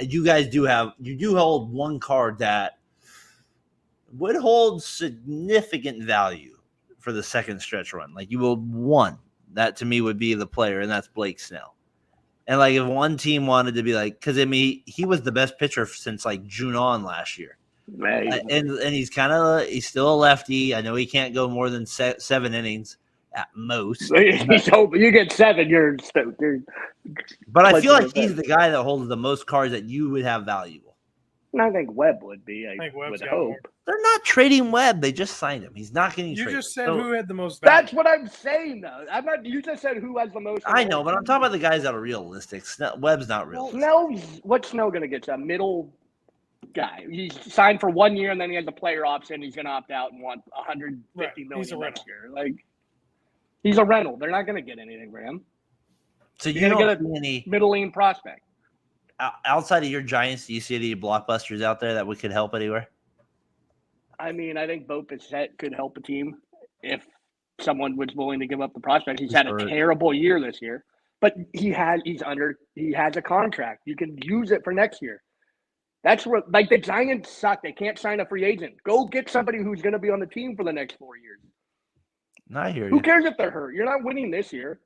you guys do hold one card that would hold significant value for the second stretch run. Like you will one that to me would be the player, and that's Blake Snell. And like if one team wanted to be like, because I mean he was the best pitcher since like June on last year, right? And he's still a lefty. I know he can't go more than 7 innings at most. So you get 7, you're but I feel like he's the guy that holds the most cards that you would have valuable. And I think Webb would be. I think Webb's got hope. They're not trading Webb. They just signed him. He's not getting traded. You just said who had the most value. That's what I'm saying, though. I'm not. You just said who has the most. I know, but I'm talking about the guys that are realistic. Webb's not realistic. What's Snell going to get? A middle guy. He's signed for 1 year, and then he has a player option. He's going to opt out and want $150 million next year. Like, he's a rental. They're not going to get anything for him. So You're you going to don't get see a any middling prospect. outside of your Giants. Do you see any blockbusters out there that we could help anywhere? I mean, I think Bo Bichette could help a team if someone was willing to give up the prospect. He's had a terrible year this year, but he has a contract. You can use it for next year. That's where, like, the Giants suck. They can't sign a free agent. Go get somebody who's going to be on the team for the next 4 years. I hear you. Who cares if they're hurt? You're not winning this year.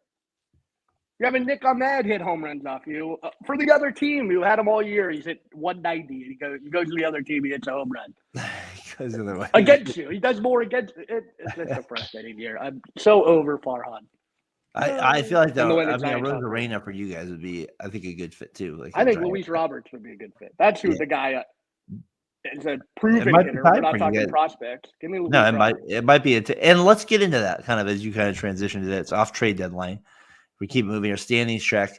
You're having Nick Ahmed hit home runs off you. For the other team, who had him all year, he's hit 190. And he goes to the other team, he hits a home run. Goes the other way. Against you. He does more against it. It's just a frustrating year. I'm so over Farhan. I feel like that. And the I mean, a Giants Rosarena for you guys would be, I think, a good fit too. Like I think Luis Roberts would be a good fit. That's who the guy is a proven might be hitter. time We're not for you talking guys. prospects. Give me Luis No, Roberts. it might be and let's get into that kind of as you kind of transition to that. It's off trade deadline. We keep moving our standings check.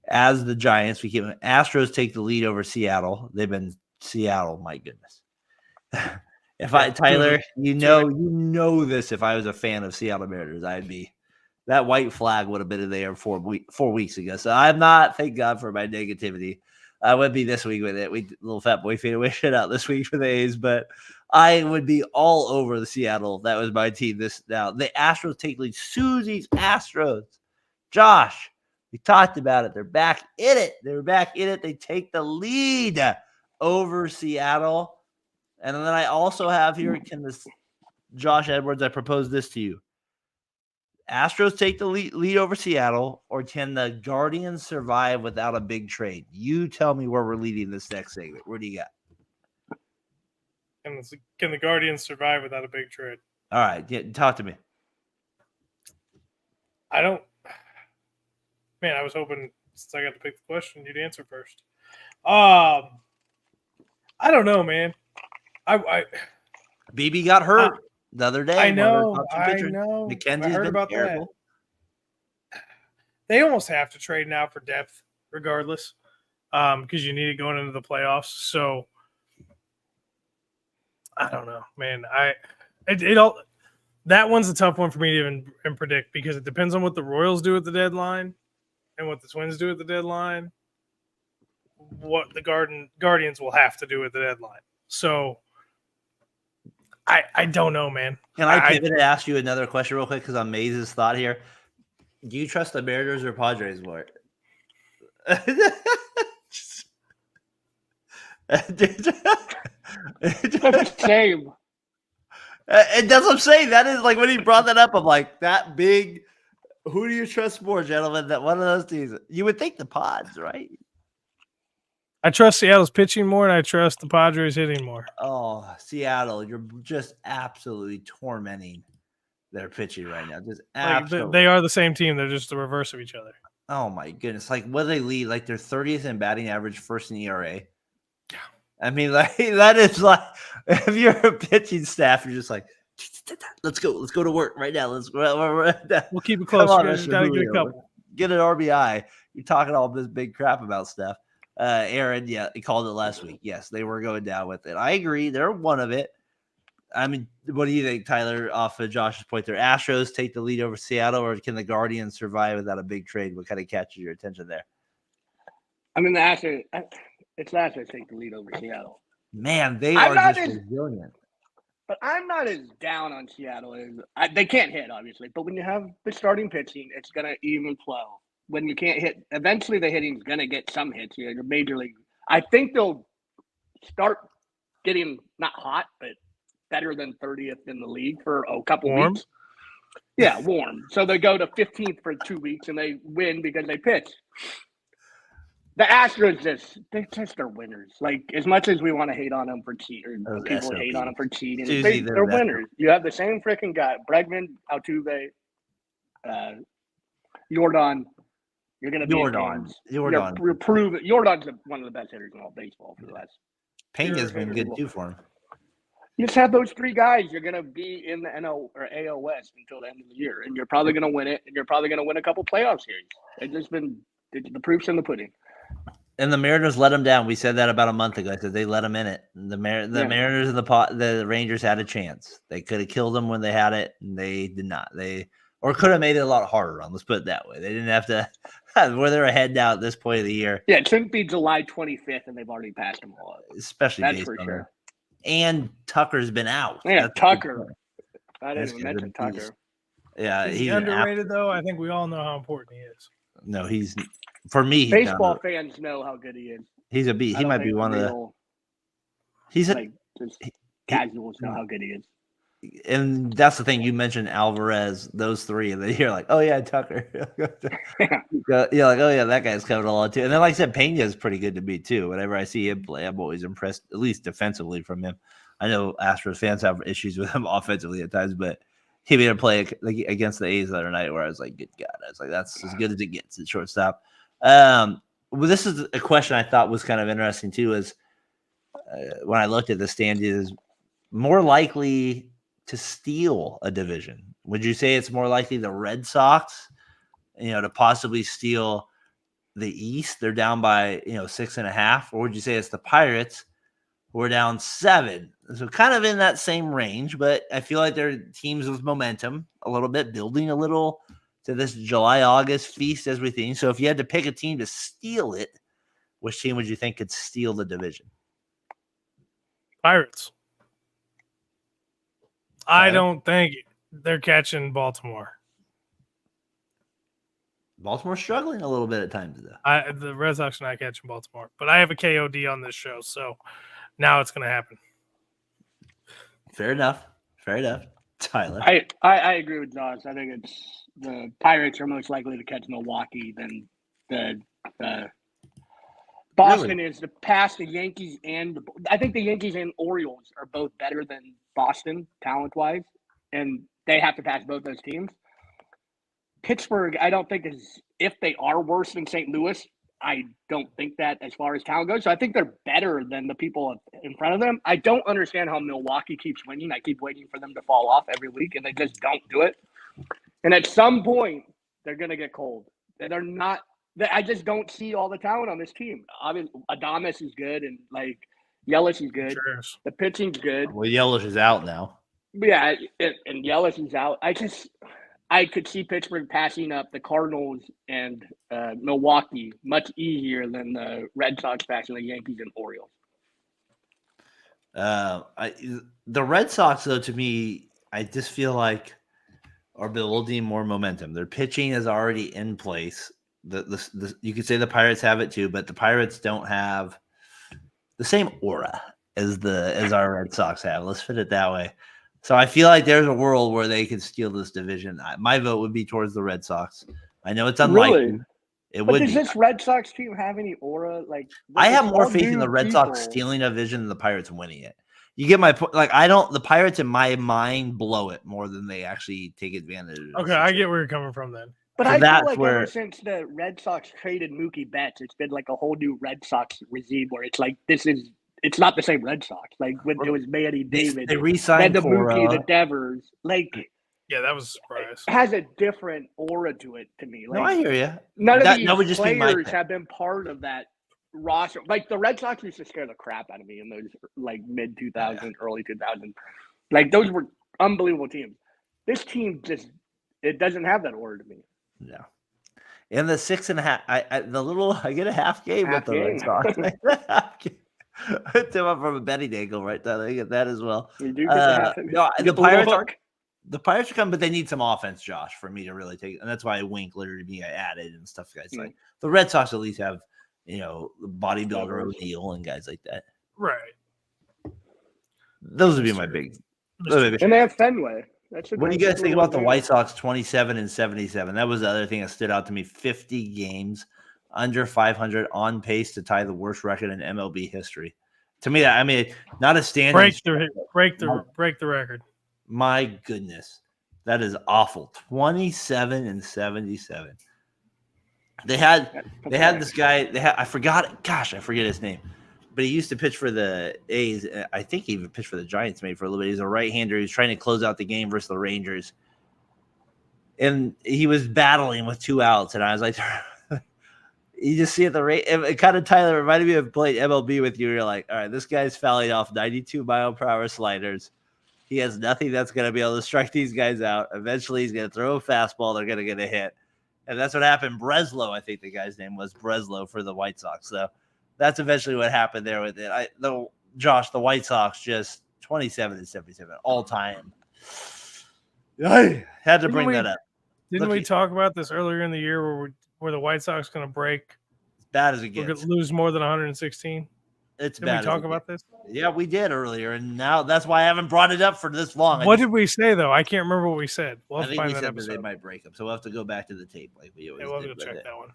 As the Giants, we keep Astros take the lead over Seattle. They've been Seattle, my goodness. Tyler, you know this. If I was a fan of Seattle Mariners, I'd be that white flag would have been there 4 weeks ago. So I'm not, thank God for my negativity. I would be this week with it. We little fat boy fade away shit out this week for the A's, but I would be all over the Seattle. That was my team. The Astros take lead. Susie's Astros. Josh, we talked about it. They're back in it. They take the lead over Seattle. And then I also have here, Josh Edwards, I propose this to you. Astros take the lead over Seattle, or can the Guardians survive without a big trade? You tell me where we're leading this next segment. Where do you got? Can the Guardians survive without a big trade? All right, talk to me. Man, I was hoping, since I got to pick the question, you'd answer first. I don't know, man. BB got hurt the other day. I know. McKenzie's I heard been about terrible. that. They almost have to trade now for depth, regardless, because you need it going into the playoffs. So I don't know, man. That one's a tough one for me to even predict, because it depends on what the Royals do at the deadline and what the Twins do at the deadline, what the Guardians will have to do at the deadline. So I don't know, man. Can I pivot and ask you another question real quick, because I'm Maze's thought here? Do you trust the Mariners or Padres more? Shame. And that's what I'm saying. That is like when he brought that up. I'm like, that big. Who do you trust more, gentlemen? That one of those teams. You would think the Pods, right? I trust Seattle's pitching more, and I trust the Padres hitting more. Oh, Seattle, you're just absolutely tormenting their pitching right now. Just absolutely. They are the same team. They're just the reverse of each other. Oh my goodness! Like, what do they lead? Like, they're 30th in batting average, first in ERA. I mean, like, that is like, if you're a pitching staff, you're just like, let's go to work right now. We'll keep it close. Got to get a couple. Get an RBI. You're talking all this big crap about stuff. Aaron, yeah, he called it last week. Yes, they were going down with it. I agree. They're one of it. I mean, what do you think, Tyler, off of Josh's point there? Astros take the lead over Seattle, or can the Guardians survive without a big trade? What kind of catches your attention there? I mean, the Astros take the lead over Seattle. Man, they are just resilient. But I'm not as down on Seattle as they can't hit, obviously. But when you have the starting pitching, it's going to even flow. When you can't hit, eventually the hitting's going to get some hits here. The major league, I think they'll start getting not hot, but better than 30th in the league for a couple weeks. Yeah, warm. So they go to 15th for 2 weeks and they win because they pitch. The Astros they just are winners. Like, as much as we want to hate on them for cheating, people hate on them for cheating. They're winners. You have the same freaking guy, Bregman, Altuve, Jordan. You're going to be Jordan. You're proven. Jordan's one of the best hitters in all baseball for the last. Pena's been good too for him. You just have those three guys. You're going to be in the NL or AL West until the end of the year, and you're probably going to win it, and you're probably going to win a couple playoff series. It's just been the proof's in the pudding. And the Mariners let them down. We said that about a month ago. I said they let them in it. The Mariners and the Rangers had a chance. They could have killed them when they had it, and they did not. Or could have made it a lot harder on. Let's put it that way. They didn't have to. Where they're ahead now at this point of the year. Yeah, it shouldn't be July 25th, and they've already passed them all up. Especially That's based for on sure. And Tucker's been out. Yeah, That's Tucker. I didn't even mention Tucker. Yeah, he's underrated though. I think we all know how important he is. No, he's for me. He's Baseball fans know how good he is. He's a beast. He might be one of the. He's a just casuals know how good he is. And that's the thing. You mentioned Alvarez, those three, and then you're like, oh yeah, Tucker. You're like, oh yeah, that guy's coming along too. And then, like I said, Pena is pretty good to me too. Whenever I see him play, I'm always impressed, at least defensively, from him. I know Astros fans have issues with him offensively at times, but he made a play against the A's the other night where I was like, good God. I was like, that's as good as it gets at shortstop. Well, this is a question I thought was kind of interesting too, is when I looked at the standings, more likely to steal a division. Would you say it's more likely the Red Sox, to possibly steal the East? They're down by, 6.5. Or would you say it's the Pirates who are down 7? So kind of in that same range, but I feel like they're teams with momentum a little bit, building a little to this July-August feast as we think. So if you had to pick a team to steal it, which team would you think could steal the division? Pirates. I don't think they're catching Baltimore. Baltimore's struggling a little bit at times, though. The Red Sox are not catching Baltimore, but I have a KOD on this show, so now it's going to happen. Fair enough. Tyler. I agree with Josh. I think it's the Pirates are most likely to catch Milwaukee than the Boston is to pass the Yankees I think the Yankees and Orioles are both better than Boston talent-wise, and they have to pass both those teams. Pittsburgh, I don't think if they are worse than St. Louis, I don't think that as far as talent goes. So I think they're better than the people in front of them. I don't understand how Milwaukee keeps winning. I keep waiting for them to fall off every week, and they just don't do it. And at some point, they're going to get cold. They're not. I just don't see all the talent on this team. Obviously, Adames is good, and Yelich is good. Sure. The pitching's good. Well, Yelich is out now. Yeah, and Yelich is out. I could see Pittsburgh passing up the Cardinals and Milwaukee much easier than the Red Sox passing the Yankees and Orioles. The Red Sox, though, to me, I just feel like are building more momentum. Their pitching is already in place. You could say the Pirates have it too, but the Pirates don't have the same aura as our Red Sox have. Let's put it that way. So I feel like there's a world where they could steal this division. My vote would be towards the Red Sox. I know it's unlikely. Really? It but would does be. this Red Sox team have any aura? I have more faith in the Red Sox stealing a division than the Pirates winning it. You get my point. The Pirates in my mind blow it more than they actually take advantage of it. Okay, I get where you're coming from then. But I feel like ever since the Red Sox traded Mookie Betts, it's been like a whole new Red Sox regime where it's like it's not the same Red Sox. Like when it was Manny David, they re-signed the Mookie, the Devers. Yeah, that was a surprise. It has a different aura to it to me. No, I hear you. None of these players have been part of that roster. Like the Red Sox used to scare the crap out of me in those mid 2000s, early 2000s. Those were unbelievable teams. This team it doesn't have that aura to me. No. In the 6.5, I get a half game with the Red Sox. I tip up from a betting angle, right? I get that as well. You do get the the Pirates are coming, but they need some offense, Josh, for me to really take it. And that's why Winkler to me I added and stuff, guys. Like the Red Sox at least have, bodybuilder O'Neal and guys like that. Right. Those would be my big. And they have Fenway. What do you guys think about the White Sox 27-77? That was the other thing that stood out to me. 50 games under 500, on pace to tie the worst record in MLB history. To me, not a standing break the record. My goodness, that is awful. 27-77. They had this guy. I forget his name, but he used to pitch for the A's. I think he even pitched for the Giants maybe for a little bit. He's a right-hander. He was trying to close out the game versus the Rangers. And he was battling with 2 outs. And I was like, You just see at the rate. It kind of, Tyler, reminded me of playing MLB with you. You're like, all right, this guy's fouling off 92-mile-per-hour sliders. He has nothing that's going to be able to strike these guys out. Eventually, he's going to throw a fastball. They're going to get a hit. And that's what happened. Breslow, I think the guy's name was Breslow for the White Sox. So that's eventually what happened there with it. Josh, the White Sox just 27-77 all time. I had to bring that up. Didn't we talk about this earlier in the year where the White Sox going to break? As bad as it We're gets. going to lose more than 116. It's Did bad. we talk about this? Yeah, we did earlier, and now that's why I haven't brought it up for this long. What did we say though? I can't remember what we said. We'll have I to think we find that said episode. that they might break them, so we'll have to go back to the tape like we always we'll did. have to check that one.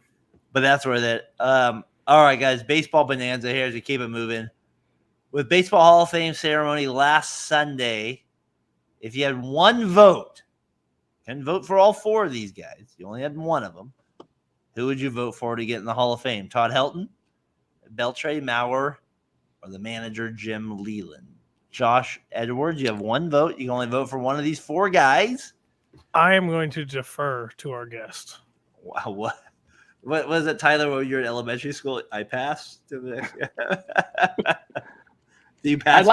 But that's where that. All right, guys, baseball bonanza here as we keep it moving. With Baseball Hall of Fame ceremony last Sunday, if you had one vote, can vote for all four of these guys. You only had one of them. Who would you vote for to get in the Hall of Fame? Todd Helton, Beltray Maurer, or the manager Jim Leland? Josh Edwards, you have one vote. You can only vote for one of these four guys. I am going to defer to our guest. Wow, what was it, Tyler? When you were in elementary school, I passed to the. Do you pass?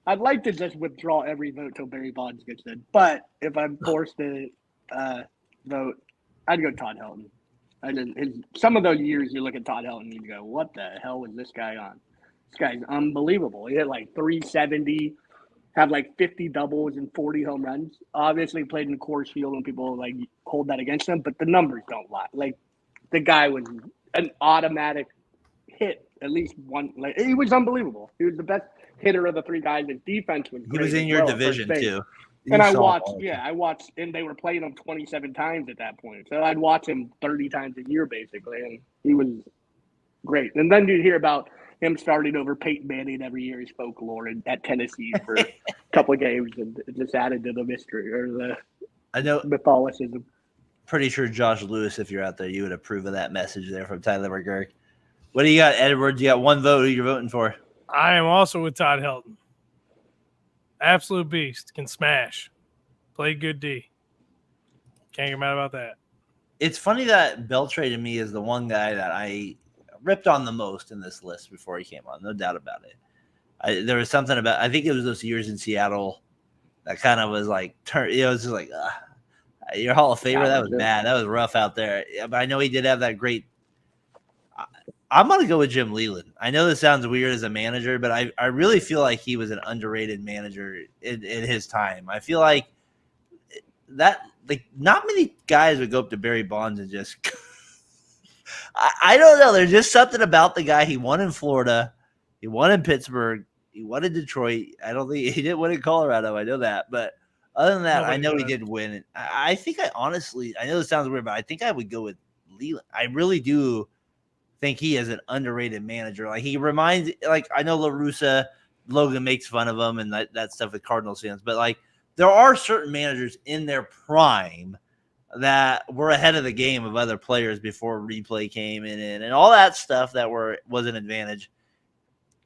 I'd like to just withdraw every vote till Barry Bonds gets in. But if I'm forced to vote, I'd go Todd Helton. Some of those years you look at Todd Helton and you go, what the hell was this guy on? This guy's unbelievable. He hit like 370, had like 50 doubles and 40 home runs. Obviously played in Coors Field and people like hold that against him, but the numbers don't lie. Like the guy was an automatic hit. At least one. Like he was unbelievable. He was the best hitter of the three guys. His defense was great. He was in your division too. And I watched, and they were playing him 27 times at that point. So I'd watch him 30 times a year, basically, and he was great. And then you'd hear about him starting over Peyton Manning every year as folklore at Tennessee for a couple of games, and it just added to the mystery or the Catholicism. Pretty sure Josh Lewis, if you're out there, you would approve of that message there from Tyler McGurk. What do you got, Edwards? You got one vote. Who you're voting for? I am also with Todd Helton. Absolute beast. Can smash. Played good D. Can't get mad about that. It's funny that Beltray to me is the one guy that I ripped on the most in this list before he came on. No doubt about it. There was something about, I think it was those years in Seattle that kind of was like, it was just like, your Hall of Famer, that was bad. That was rough out there. But I know he did have that great. I'm going to go with Jim Leland. I know this sounds weird as a manager, but I really feel like he was an underrated manager in his time. I feel like that, like, not many guys would go up to Barry Bonds and just I don't know. There's just something about the guy. He won in Florida. He won in Pittsburgh. He won in Detroit. I don't think he didn't win in Colorado. I know that. But other than that, I know he did win. I think I know this sounds weird, but I think I would go with Leland. I really do think he is an underrated manager. Like he reminds, like I know La Russa, Logan makes fun of him and that stuff with Cardinals fans, but like there are certain managers in their prime that were ahead of the game of other players before replay came in and all that stuff that was an advantage.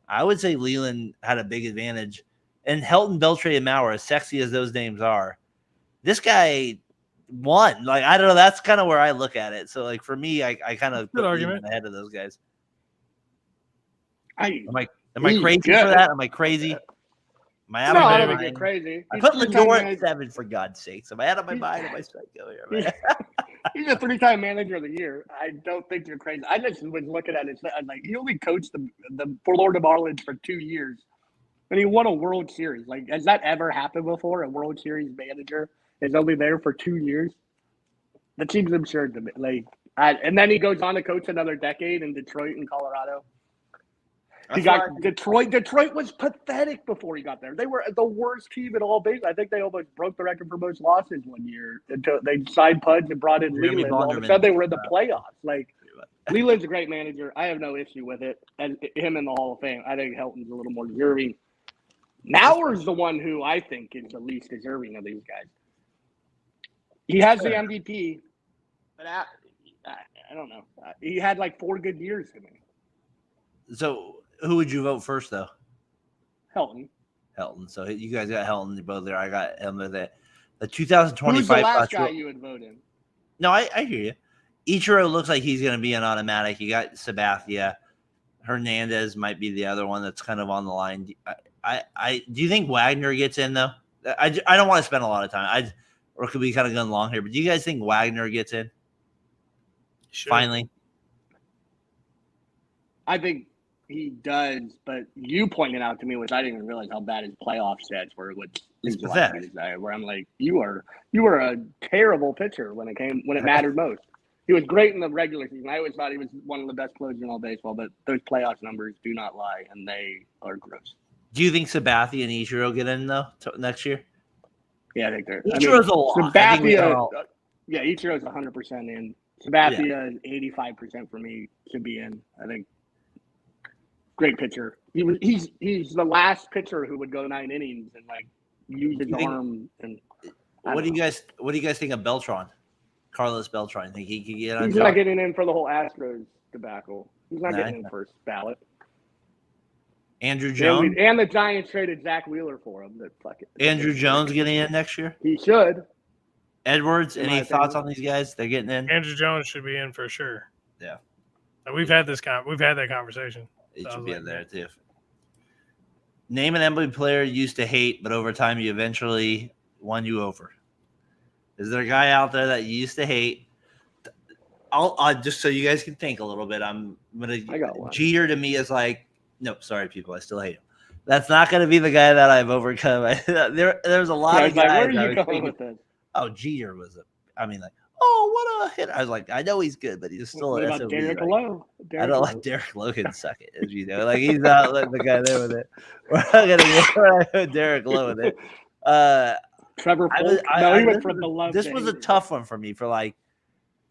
I would say Leland had a big advantage. And Helton, Beltray, and Maurer, as sexy as those names are, this guy won. Like, I don't know. That's kind of where I look at it. So, like, for me, I kind of put Leland ahead of those guys. Am I crazy for that? Am I crazy? Am I out of my mind? I don't think you're crazy. I put Lindor at 7, for God's sakes. Am I out of my mind? Am I psycho here? He's a 3-time manager of the year. I don't think you're crazy. I just was looking at it. I'm like, he only coached the Florida Marlins for 2 years, and he won a World Series. Like, has that ever happened before? A World Series manager is only there for 2 years? That seems absurd to me. Like, and then he goes on to coach another decade in Detroit and Colorado. He got Detroit. Detroit was pathetic before he got there. They were the worst team in all baseball. I think they almost broke the record for most losses one year until they signed Pudge and brought in Leland. All of a sudden, they were in the playoffs. Like, Leland's a great manager. I have no issue with it. And him in the Hall of Fame. I think Helton's a little more deserving. Maurer's the one who I think is the least deserving of these guys. He has the MVP, but I don't know. He had like 4 good years to me. So, who would you vote first, though? Helton. So you guys got Helton both there. I got him there. The 2025. Who's the last guy you would vote in? No, I hear you. Ichiro looks like he's going to be an automatic. You got Sabathia. Hernandez might be the other one that's kind of on the line. Do you think Wagner gets in, though? I don't want to spend a lot of time. Or could we kind of going long here? But do you guys think Wagner gets in? Sure. Finally? I think he does, but you pointed out to me, which I didn't even realize how bad his playoff stats were. It's pathetic. Where I'm like, you were a terrible pitcher when it mattered most. He was great in the regular season. I always thought he was one of the best closers in all baseball, but those playoff numbers do not lie, and they are gross. Do you think Sabathia and Ichiro get in, though, next year? Yeah, I think they're. Ichiro's a lock. Sabathia, Ichiro's 100% in. Sabathia, 85% for me, should be in. I think. Great pitcher. He's the last pitcher who would go 9 innings and use his arm. And what do you guys think of Beltran? Carlos Beltran? Think he could get on? He's not getting in for the whole Astros debacle. He's not getting in first ballot. Andrew Jones and the Giants traded Zach Wheeler for him. Andrew Jones getting in next year? He should. Edwards, any thoughts on these guys? They're getting in. Andrew Jones should be in for sure. Yeah, we've had that conversation. It should be in there too. Name an MLB player you used to hate, but over time you eventually won you over. Is there a guy out there that you used to hate? I'll just so you guys can think a little bit. I got one. Jeter to me is like, no, sorry, people, I still hate him. That's not going to be the guy that I've overcome. There's a lot of guys. Where are you going with this? Oh, Jeter was what a hit. I was like, I know he's good, but he's still an SOB. Derek Lowe. I don't like Derek Lowe can suck it, as you know. He's not letting the guy there with it. We're not going to get Derek Lowe with it. Trevor Polk. He went from the love. This was a tough one for me for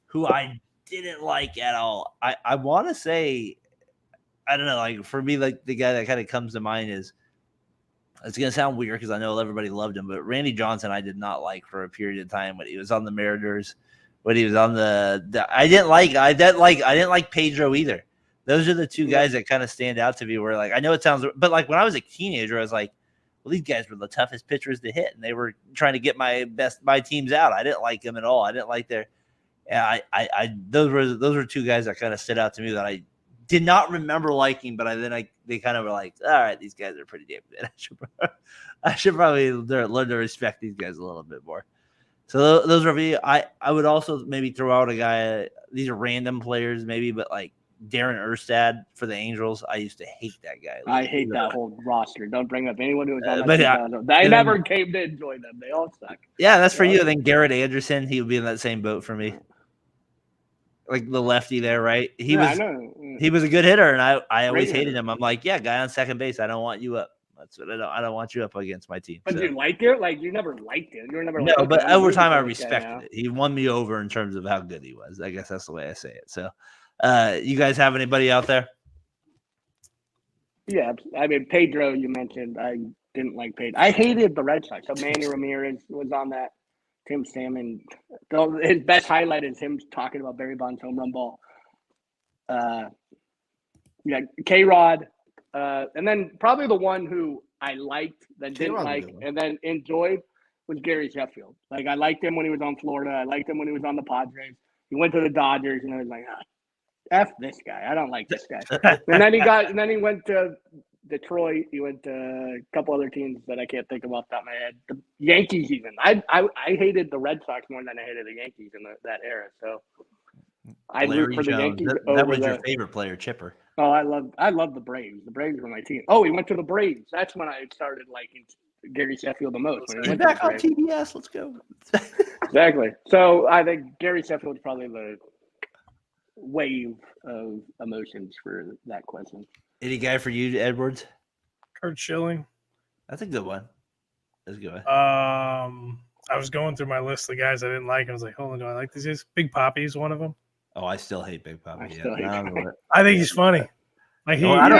who I didn't like at all. I want to say, I don't know, for me, the guy that kind of comes to mind is, it's going to sound weird because I know everybody loved him, but Randy Johnson I did not like for a period of time when he was on the Mariners, when he was on I didn't like Pedro either. Those are the two guys that kind of stand out to me where I know it sounds, but when I was a teenager, I was like, well, these guys were the toughest pitchers to hit, and they were trying to get my teams out. I didn't like them at all. I didn't like those were two guys that kind of stood out to me that I did not remember liking, but they kind of were like, all right, these guys are pretty damn good. I should probably learn to respect these guys a little bit more. So those are me. I would also maybe throw out a guy. These are random players, maybe, but Darren Erstad for the Angels. I used to hate that guy. I hate that whole roster. Don't bring up anyone who was on that. I never came to enjoy them. They all suck. Yeah, that's for you. I think Garrett Anderson, he would be in that same boat for me. The lefty there, right? He was a good hitter, and I always hated him. I'm like, yeah, guy on second base. I don't want you up. That's what I don't want you up against my team. But you liked it? You never liked it. You were never. No, but over time I respected it. He won me over in terms of how good he was. I guess that's the way I say it. So, you guys have anybody out there? Yeah, Pedro. You mentioned I didn't like Pedro. I hated the Red Sox. So Manny Ramirez was on that. Tim Salmon, his best highlight is him talking about Barry Bonds' home run ball. K-Rod, and then probably the one who I liked that didn't like and then enjoyed was Gary Sheffield. I liked him when he was on Florida. I liked him when he was on the Padres. He went to the Dodgers, and I was like, F this guy. I don't like this guy. and then he went to Detroit. He went to a couple other teams that I can't think of off the top of my head. The Yankees even. I hated the Red Sox more than I hated the Yankees in that era. So I root for the Yankees. That was your favorite player, Chipper. Oh, I love the Braves. The Braves were my team. Oh, he went to the Braves. That's when I started liking Gary Sheffield the most. He's back on TBS. Let's go. Exactly. So I think Gary Sheffield is probably the wave of emotions for that question. Any guy for you, Edwards? Kurt Schilling. That's a good one. That's a good one. I was going through my list of guys I didn't like. I was like, hold on, do I like these guys? Big Papi's one of them. Oh, I still hate Big Papi. I think he's funny. I don't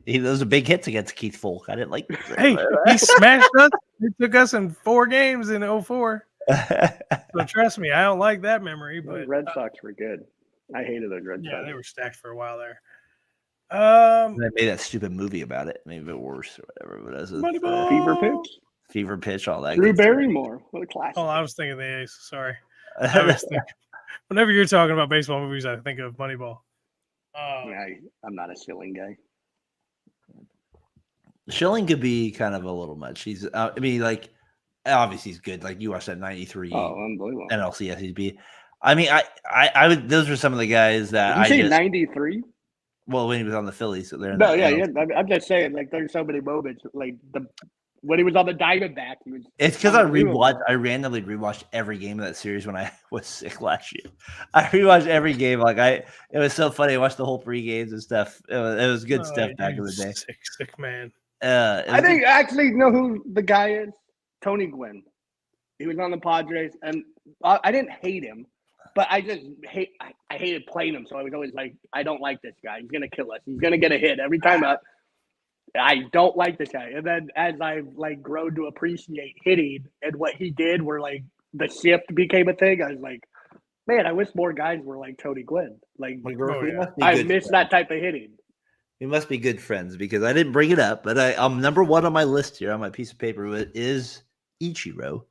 care. Those are big hits against Keith Folk. I didn't like them. Hey, he smashed us. He took us in 4 games in 2004. So trust me, I don't like that memory. But the Red Sox were good. I hated those Red Sox. Yeah, they were stacked for a while there. They made that stupid movie about it, maybe a bit worse or whatever. But Fever Pitch, all that. Drew Barrymore, what a classic. Oh, I was thinking the Ace. Sorry, Whenever you're talking about baseball movies, I think of Moneyball. I'm not a Schilling guy. Schilling could be kind of a little much. He's, I mean, like, obviously he's good. Like you watched that '93 unbelievable. NLCS. He'd be. I mean, I would. Those were some of the guys that Did you say '93? Well, when he was on the Phillies, so they're in No, the yeah. NLCS. I'm just saying, like, there's so many moments, like when he was on the Diamondbacks. It's because I randomly rewatched every game of that series when I was sick last year. I rewatched every game. Like it was so funny. I watched the whole 3 games and stuff. It was good stuff back in the day. Sick man. I think actually know who the guy is. Tony Gwynn. He was on the Padres, and I didn't hate him, but I just I hated playing him. So I was always like, I don't like this guy. He's gonna kill us. He's gonna get a hit every time up. I don't like this guy. And then as I've like grown to appreciate hitting and what he did, where like the shift became a thing, I was like, man, I wish more guys were like Tony Gwynn. Like I miss that type of hitting. We must be good friends because I didn't bring it up, but I'm number 1 on my list here on my piece of paper is Ichiro.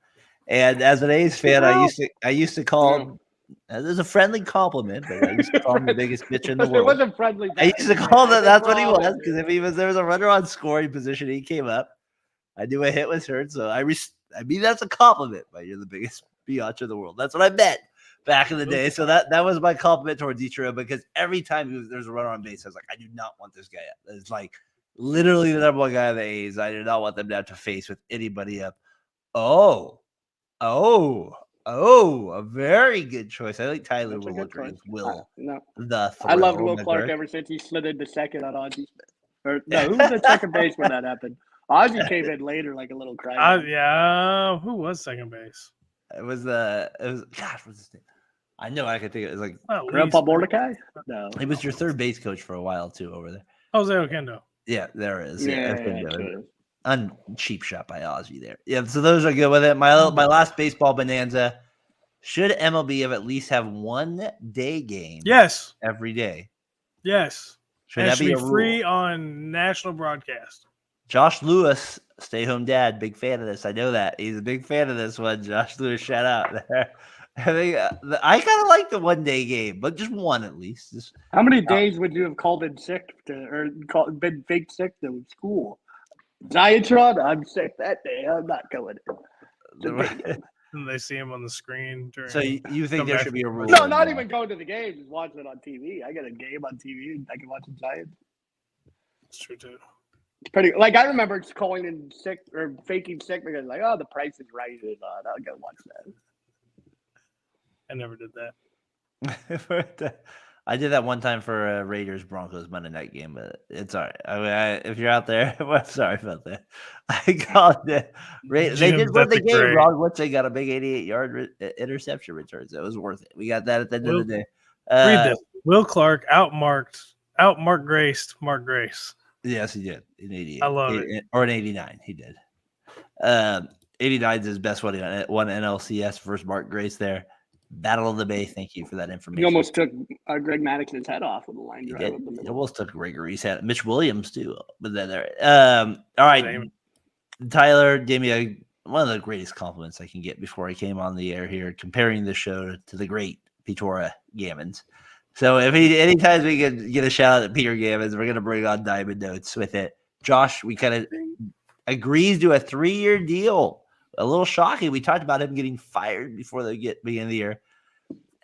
And as an A's fan, I used to call him. There's a friendly compliment, but I used to call him the biggest pitcher in the world. It wasn't friendly. I used to call that. That's what he was, because if there was a runner on scoring position, he came up. I knew a hit was heard, so I mean that's a compliment. But you're the biggest biatch in the world. That's what I meant back in the day. So that was my compliment towards Ichiro, because every time there's a runner on base, I was like, I do not want this guy up. It's like literally the number 1 guy of the A's. I do not want them to have to face with anybody up. A very good choice. I like Tyler Woodward as Will. I loved Will Clark ever since he slid into second on Ozzie Smith. Or no, who was at second base when that happened? Ozzie came in later like a little cry. Yeah, who was second base? It was gosh, what's his name? I know I could think it was like Grandpa Mordecai. No, he was your third base coach for a while too over there. Jose Oquendo. Yeah, there is. Yeah, cheap shot by Ozzie there. Yeah, so those are good with it. My last baseball bonanza. Should MLB at least have 1 day game? Yes. Every day. Yes. Should that be free on national broadcast? Josh Lewis, stay-home dad, big fan of this. I know that. He's a big fan of this one. Josh Lewis, shout out there. I think I kind of like the 1 day game, but just 1 at least. How many days would you have called in sick been fake sick to school? Giantron, I'm sick that day. I'm not going in. And they see him on the screen. So you think there should be a rule? No, not even going to the game. Just watching it on TV. I got a game on TV. I can watch the Giants. That's true too. It's pretty. Like I remember just calling in sick or faking sick because like, oh, the price is right. I'll go watch that. I never did that. I did that one time for Raiders Broncos Monday night game, but it's all right. I mean, if you're out there, I'm sorry about that. I called it. They did win the game. Ron Woodson got a big 88-yard interception return, so it was worth it. We got that at the end of the day. Read this. Will Clark outmarked Graced Mark Grace. Yes, he did. In 88. I love it. Or in 89, he did. 89 is his best one NLCS versus Mark Grace there. Battle of the Bay. Thank you for that information. He almost took Greg Maddox's head off with a line drive. He almost took Gregory's head. Mitch Williams too. But then there. All right, Tyler gave me one of the greatest compliments I can get before I came on the air here, comparing the show to the great Petora Gammons. So anytime we can get a shout out to Peter Gammons, we're gonna bring on Diamond Notes with it. Josh, we kind of agrees to a 3-year deal. A little shocking. We talked about him getting fired before the beginning of the year.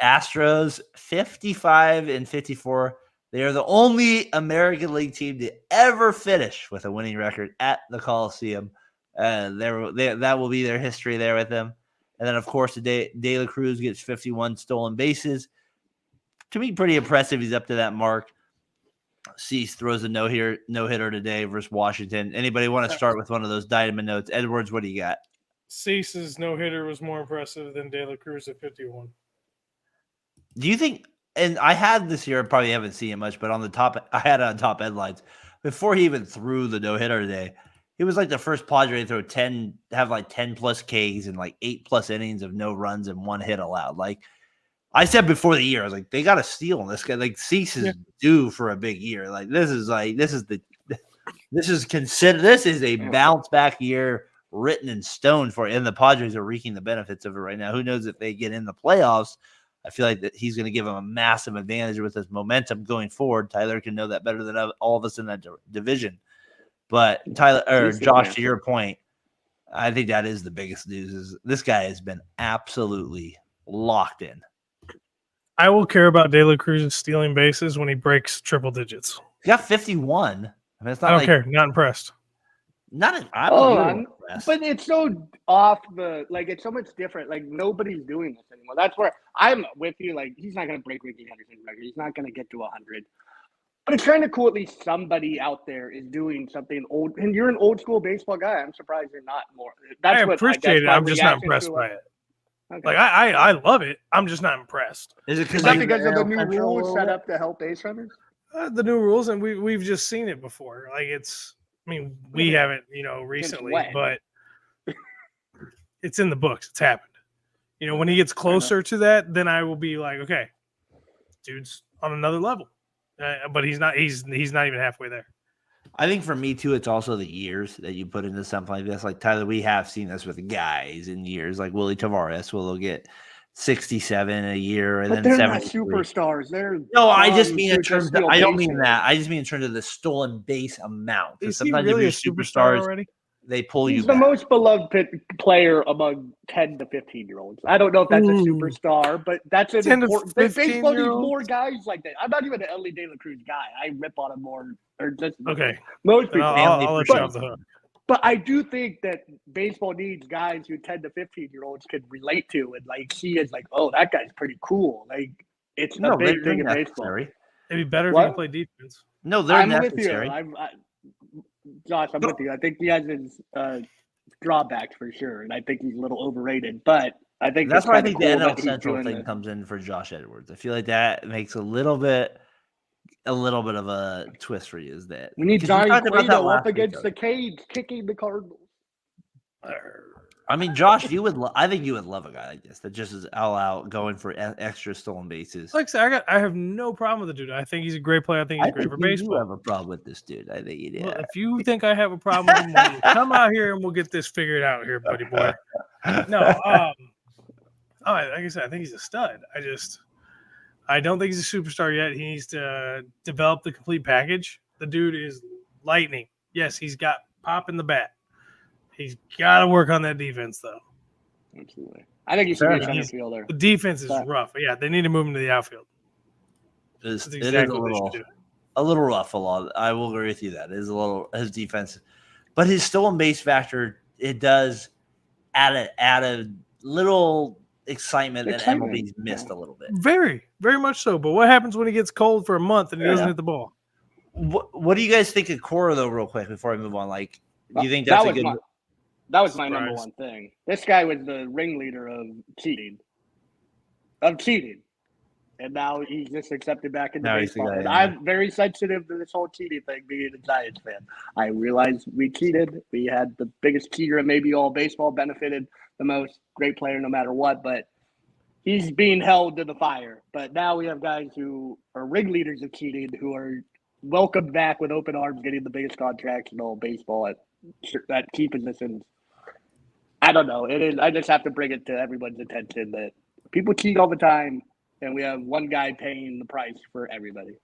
Astros 55-54. They are the only American League team to ever finish with a winning record at the Coliseum. That will be their history there with them. And then, of course, De La Cruz gets 51 stolen bases. To me, pretty impressive. He's up to that mark. Cease throws a no-hitter today versus Washington. Anybody want to start with one of those Diamond Notes? Edwards, what do you got? Cease's no-hitter was more impressive than De La Cruz at 51. Do you think, and I had this year, I probably haven't seen it much, but on the top, I had it on top headlines. Before he even threw the no-hitter today, he was like the first Padre to have like 10-plus Ks and like 8-plus innings of no runs and 1 hit allowed. Like I said before the year, I was like, they got to steal this guy. Like Cease is due for a big year. Like this is a bounce back year written in stone for it, and the Padres are reaping the benefits of it right now. Who knows if they get in the playoffs? I feel like that he's going to give him a massive advantage with his momentum going forward. Tyler can know that better than all of us in that division. But Tyler or Josh, to your point, I think that is the biggest news. Is this guy has been absolutely locked in. I will care about De La Cruz's stealing bases when he breaks triple digits. He got 51. I mean, it's not I don't care. Not impressed. I'm impressed. But it's so off it's so much different. Like, nobody's doing this anymore. That's where I'm with you. Like, he's not going to break Ricky Henderson's record. He's not going to get to 100. But it's kind of cool. At least somebody out there is doing something old. And you're an old school baseball guy. I'm surprised you're not more. I appreciate it. I'm just not impressed by it. Okay. Like, I love it. I'm just not impressed. Is that because of the new rules set up to help base runners? The new rules, and we've just seen it before. Like, we haven't, recently, but it's in the books. It's happened. When he gets closer to that, then I will be like, okay, dude's on another level. But he's not. He's not even halfway there. I think for me too, it's also the years that you put into something like this. Like Tyler, we have seen this with guys in years, like Willie Tavares will get 67 a year, and but then they're not 73. superstars. I just mean in terms of. I don't mean that. I just mean in terms of the stolen base amount. Is he really a superstar already? They pull you. He's the most beloved player among 10 to 15-year-olds. I don't know if that's a superstar, but that's an important. Baseball needs more guys like that. I'm not even an Ellie De La Cruz guy. I rip on him more. Okay. Most people. I'll let you off the hook. But I do think that baseball needs guys who 10 to 15-year-olds could relate to and see as oh, that guy's pretty cool. Like, it's a big thing in baseball. It'd be better if you play defense. No, they're necessary. With you. Josh, I'm with you. I think he has his drawbacks for sure, and I think he's a little overrated. But I think that's why I think the NL Central thing comes in for Josh Edwards. I feel like that makes a little bit of a twist for you. Is that we need Johnny Cueto up against the cage, kicking the Cardinals? I mean, Josh, I think you would love a guy like this that just is all out going for extra stolen bases. Like I said, I have no problem with the dude. I think he's a great player. I think he's great for baseball. You have a problem with this dude. I think you do. Well, if you think I have a problem with him, well, come out here and we'll get this figured out here, buddy boy. No, like I said, I think he's a stud. I don't think he's a superstar yet. He needs to develop the complete package. The dude is lightning. Yes, he's got pop in the bat. He's got to work on that defense, though. Absolutely. I think he's a good center fielder. The defense is rough. Yeah, they need to move him to the outfield. It is a little rough. I will agree with you that it is a little his defense, but his stolen base factor, it does add a little excitement that MLB's missed a little bit. Very, very much so. But what happens when he gets cold for a month and he doesn't hit the ball? What do you guys think of Cora though, real quick, before I move on? Like, do you think that's a good? That was my number one thing. This guy was the ringleader of cheating. And now he's just accepted back into baseball. And I'm very sensitive to this whole cheating thing, being a Giants fan. I realized we cheated. We had the biggest cheater in maybe all baseball, benefited the most, great player no matter what. But he's being held to the fire. But now we have guys who are ringleaders of cheating who are welcomed back with open arms, getting the biggest contracts in all baseball at key positions. I don't know. It is. I just have to bring it to everyone's attention that people cheat all the time, and we have one guy paying the price for everybody.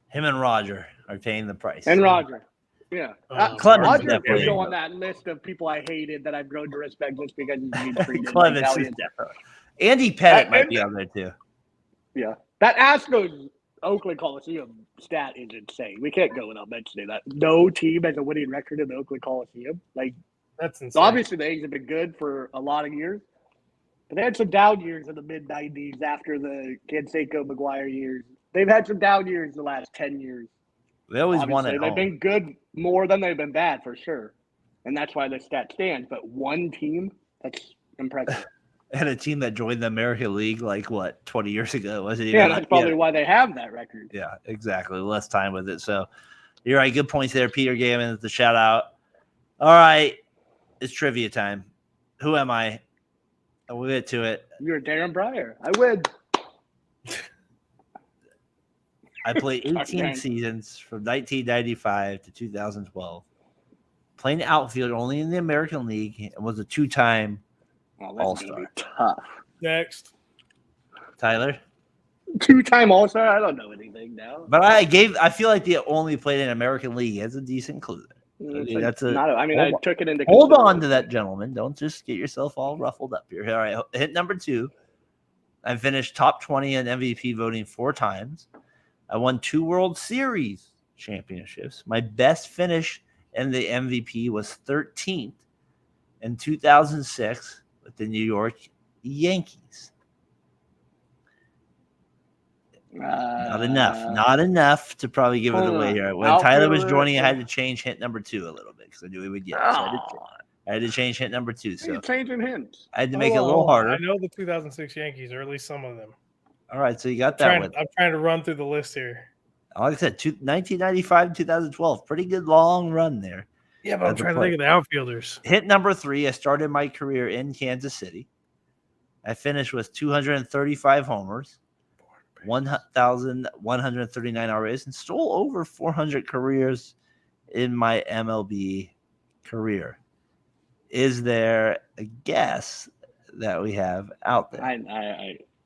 Him and Roger are paying the price. And Roger, yeah. Clemens would go on that list of people I hated that I've grown to respect just because he's being treated. Clemens is definitely. Andy Pettit might be on there too. Yeah, that Astros Oakland Coliseum stat is insane. We can't go without mentioning that. No team has a winning record in the Oakland Coliseum. Like, that's insane. So obviously the A's have been good for a lot of years, but they had some down years in the mid-'90s after the Canseco McGuire years. They've had some down years the last 10 years. They always won it. They've been good more than they've been bad for sure, and that's why the stat stands. But one team, that's impressive. And a team that joined the American League 20 years ago, wasn't it? Yeah, that's probably why they have that record. Yeah, exactly. Less time with it. So you're right. Good points there, Peter Gammon, the shout out. All right. It's trivia time. Who am I? We'll get to it. You're Darren Breyer. I win. I played 18 seasons from 1995 to 2012. Playing outfield only in the American League and was a two-time All-Star. Tough. Next. Tyler. 2-time All-Star. I don't know anything now. But I feel like the only played in American League as a decent closer. It's Okay, like that's a. not. I mean, I took it into. Hold on to consideration. that, gentleman. Don't just get yourself all ruffled up here. All right, hit number 2. I finished top 20 in MVP voting 4 times. I won 2 World Series championships. My best finish in the MVP was 13th in 2006 with the New York Yankees. Not enough to probably give it away here. When Tyler was joining, I had to change hint number 2 a little bit because I knew he would get it. So I had to change hint number 2. So changing hints. I had to make it a little harder. I know the 2006 Yankees, or at least some of them. All right, so you got that one. I'm trying to run through the list here. Like I said, 1995, 2012, pretty good long run there. Yeah, but I'm trying to think of the outfielders. Hit number 3, I started my career in Kansas City. I finished with 235 homers, 1,139 RBIs, and stole over 400 careers in my MLB career. Is there a guess that we have out there?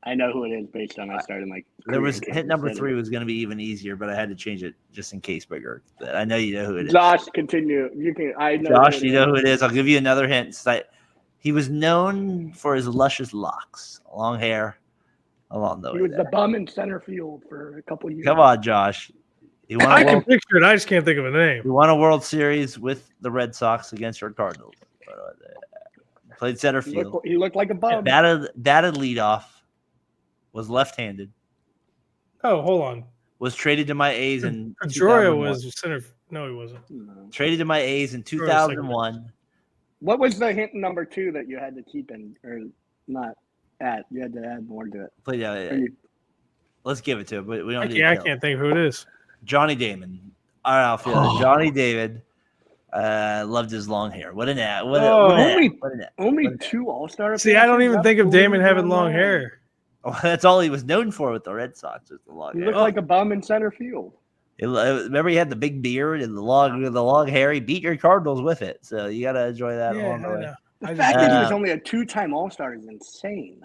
I know who it is based on I started my career. There was hit number 3 was going to be even easier, but I had to change it just in case, Bigger. I know you know who it is. Josh, continue. You can. I know. Josh, you know who it is. I'll give you another hint. He was known for his luscious locks, long hair, along the way. He was the bum in center field for a couple years. Come on, Josh. I can picture it. I just can't think of a name. He won a World Series with the Red Sox against your Cardinals. Played center field. He looked like a bum. Batted leadoff. Was left-handed. Oh, hold on. Was traded to my A's in Pedroia was center. No, he wasn't. No. Traded to my A's in 2001. What was the hint number 2 that you had to keep in, or not add? You had to add more to it. Let's give it to him. We don't. I can't think of who it is. Johnny Damon, our outfielder. Johnny David loved his long hair. What an ad! Only 2 All-Star. See, I don't even think of Damon having long hair. Oh, that's all he was known for with the Red Sox. Was the long hair. He looked like a bum in center field. Remember, he had the big beard and the long hair. He beat your Cardinals with it, so you got to enjoy that along the way. The fact that he was only a 2-time All-Star is insane.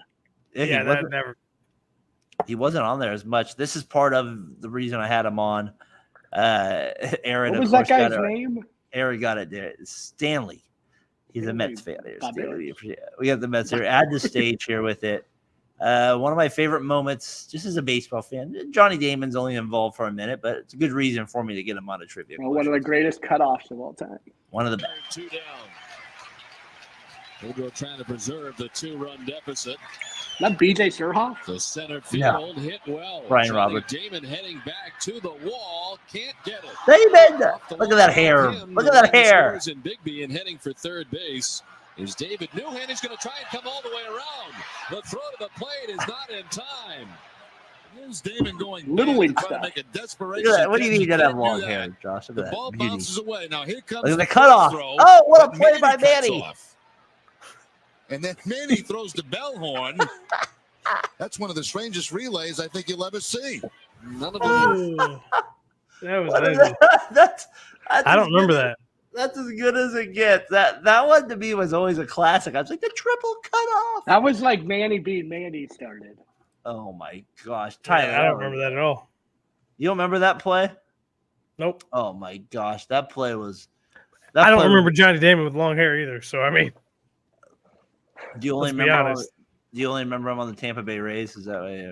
Yeah, that never. He wasn't on there as much. This is part of the reason I had him on. Aaron, what was that guy's name? Aaron got it there. Stanley. He's a Mets fan here. We got the Mets here. Add the stage here with it. One of my favorite moments, just as a baseball fan, Johnny Damon's only involved for a minute, but it's a good reason for me to get him on a trivia. One of the greatest cutoffs of all time. One of the best. 2 down. Woodrow trying to preserve the 2-run deficit. Not B.J. Surhoff? The center field hit well. Brian Roberts. Damon heading back to the wall. Can't get it. David! Look at that hair. Look at that hair. And Bigby and heading for third base. Is David Newhan. He's going to try and come all the way around. The throw to the plate is not in time. Here's Damon going little league to stuff. make a desperation. What do you mean you got to have long hair, Josh? The ball bounces away. Now here comes the cutoff. Oh, what a play by Manny. And then Manny throws the Bellhorn. That's one of the strangest relays I think you'll ever see. None of them. That was I don't remember that. That's as good as it gets. That one to me was always a classic. I was like, the triple cutoff. That was like Manny being Manny started. Oh my gosh, Tyler! I don't remember that at all. You don't remember that play? Nope. Oh my gosh, that play was. I don't remember Johnny Damon with long hair either. So I mean, do you only remember him on the Tampa Bay Rays? Is that way?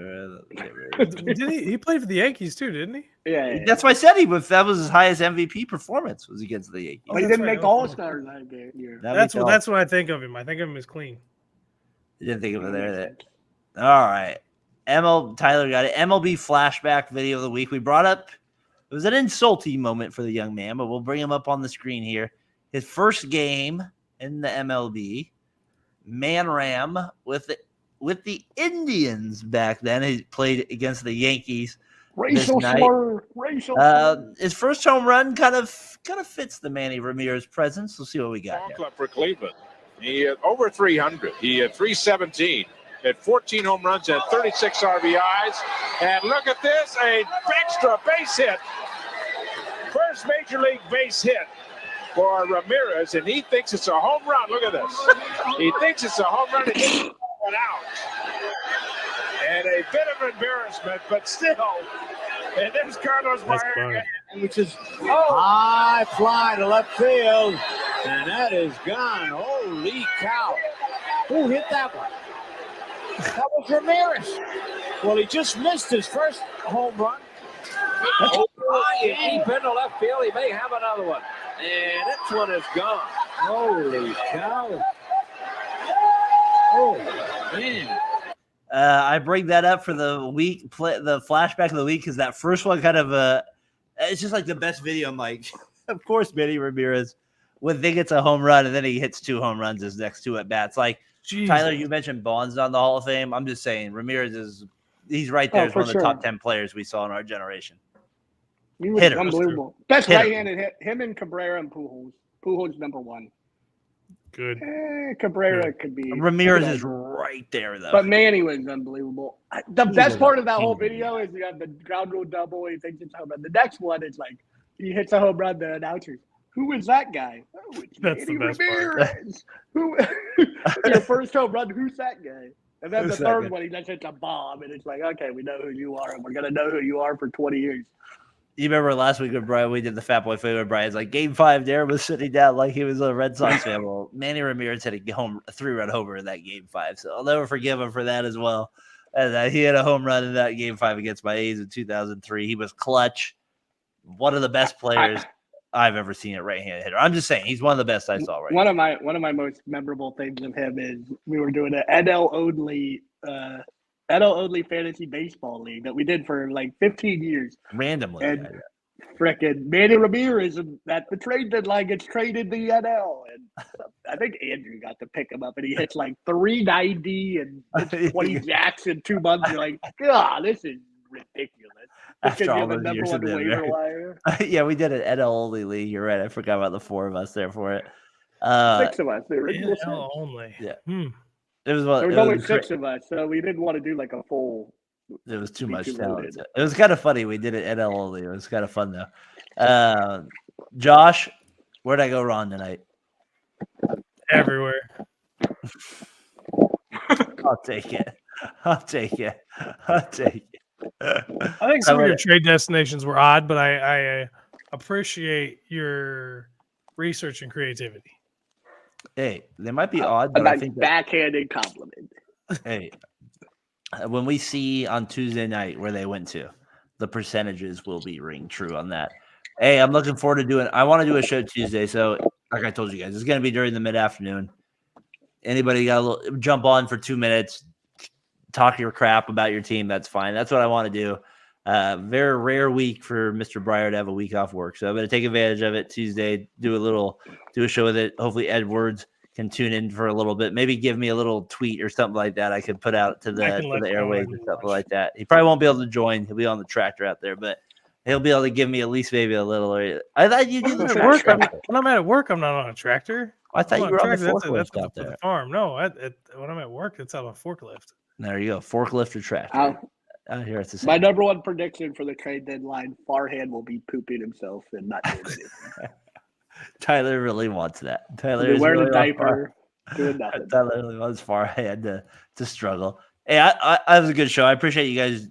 Did he played for the Yankees too? Didn't he? Yeah. That's why I said that was his highest MVP performance was against the Yankees. He didn't make All-Stars that year. That's what I think of him. I think of him as clean. You didn't think of it there. All right. Tyler got it. MLB flashback video of the week. We brought up, it was an insulting moment for the young man, but we'll bring him up on the screen here. His first game in the MLB, Man Ram with the Indians back then. He played against the Yankees. Racial slur. His first home run kind of fits the Manny Ramirez presence. We'll see what we got here. Club for Cleveland. He had over 300. He had 317. Had 14 home runs and 36 RBIs. And look at this, a extra base hit. First major league base hit for Ramirez, and he thinks it's a home run. Look at this. He thinks it's a home run and he's going out. And and a bit of embarrassment, but still, and there's Carlos That's Meyer. funny. Which is high fly to left field, and that is gone. Holy cow! Who hit that one? That was Ramirez. Well, he just missed his first home run. Deep into left field. He may have another one. And this one is gone. Holy cow! Oh man! I bring that up for the week, the flashback of the week, because that first one kind of it's just like the best video. I'm like, of course, Manny Ramirez would think it's a home run, and then he hits 2 home runs his next 2 at bats. Like Jeez. Tyler, you mentioned Bond's not in the Hall of Fame. I'm just saying Ramirez he's right there as one of the top 10 players we saw in our generation. He was Hitter. unbelievable. Best Hitter. right-handed hit. Him and Cabrera and Pujols. Pujols number 1. Good. Cabrera could be. Ramirez is right there, though. But Manny was unbelievable. The best part of that whole video is you have the ground rule double. He thinks it's a home run. The next one is like he hits a home run. The announcers, who is that guy? Oh, it's That's Manny the best Ramirez. Who? Your first home run. Who's that guy? And then Who's the that third guy? one, he just hits a bomb, and it's like, okay, we know who you are, and we're gonna know who you are for 20 years. You remember last week when Brian, we did the Fat Boy Flavor. Brian's like, Game 5, Darren was sitting down like he was a Red Sox fan. Well, Manny Ramirez had a 3-run homer in that Game 5, so I'll never forgive him for that as well. And he had a home run in that Game 5 against my A's in 2003. He was clutch, one of the best players I've ever seen at right-handed hitter. I'm just saying, he's one of the best I saw. One of my most memorable things of him is we were doing an NL only fantasy baseball league that we did for like 15 years. Randomly. And frickin' Manny Ramirez at the trade deadline gets traded to the NL. And I think Andrew got to pick him up, and he hits like 390 and 20 jacks in 2 months. You're like, God, this is ridiculous. After all the those number years one of the waiver American- wire. Yeah, we did an NL only league. You're right. I forgot about the 4 of us there for it. 6 of us. The original six. NL only. Yeah. Hmm. It was There was only 6 of us, so we didn't want to do like a full. It was too Be much too talent. loaded. It was kind of funny. We did it NL only. It was kind of fun though. Josh, where'd I go wrong tonight? Everywhere. I'll take it. I'll take it. I'll take it. I think some of your trade destinations were odd, but I appreciate your research and creativity. Hey, they might be odd, A but I nice think that, backhanded compliment. hey, when we see on Tuesday night where they went to, the percentages will be ring true on that. Hey, I'm looking forward to doing. I want to do a show Tuesday, so like I told you guys, it's going to be during the mid-afternoon. Anybody got to jump on for 2 minutes, talk your crap about your team? That's fine. That's what I want to do. Very rare week for Mr. Breyer to have a week off work, so I'm going to take advantage of it Tuesday. Do a show with it. Hopefully, Edwards can tune in for a little bit. Maybe give me a little tweet or something like that I could put out to the airwaves or something like that. He probably won't be able to join. He'll be on the tractor out there, but he'll be able to give me at least maybe a little. I thought you did the At work, tractor. when I'm at work, I'm not on a tractor. I thought you were on the That's forklift out for there. the farm. No, when I'm at work, it's on a forklift. There you go. Forklift or tractor. Out here it's the same. My number one prediction for the trade deadline: Farhan will be pooping himself and not doing anything. Tyler really wants that. Tyler He's is wearing really a diaper, doing Tyler nothing. really wants Farhan to struggle. Hey, I was a good show. I appreciate you guys.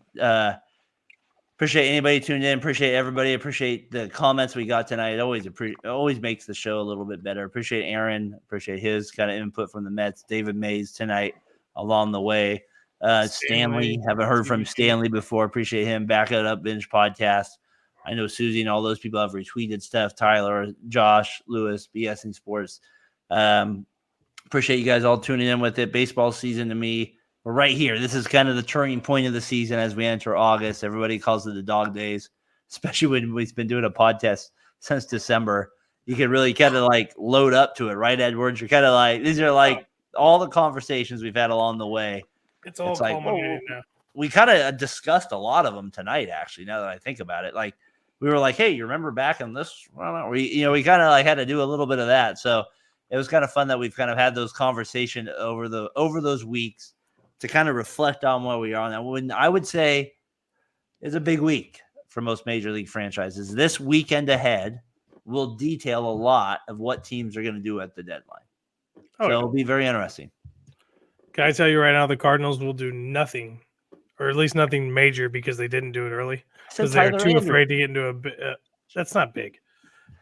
Appreciate anybody tuned in. Appreciate everybody. Appreciate the comments we got tonight. It always makes the show a little bit better. Appreciate Aaron. Appreciate his kind of input from the Mets. David Mays tonight along the way. Stanley, haven't heard from Stanley before. Appreciate him. Back It Up Binge podcast. I know Susie and all those people have retweeted stuff. Tyler, Josh, Lewis, BSing Sports. Appreciate you guys all tuning in with it. Baseball season to me. We're right here. This is kind of the turning point of the season as we enter August. Everybody calls it the dog days, especially when we've been doing a podcast since December. You can really kind of like load up to it, right, Edwards? You're kind of like, these are like all the conversations we've had along the way. It's all like, culminating now. We kind of discussed a lot of them tonight, actually, now that I think about it. Like, we were like, hey, you remember back in this? We kind of like had to do a little bit of that. So it was kind of fun that we've kind of had those conversations over those weeks to kind of reflect on where we are now. When I would say is a big week for most major league franchises. This weekend ahead will detail a lot of what teams are going to do at the deadline. So it'll be very interesting. Can I tell you right now, the Cardinals will do nothing or at least nothing major because they didn't do it early because they're Tyler too Andrews. afraid to get into a. That's not big.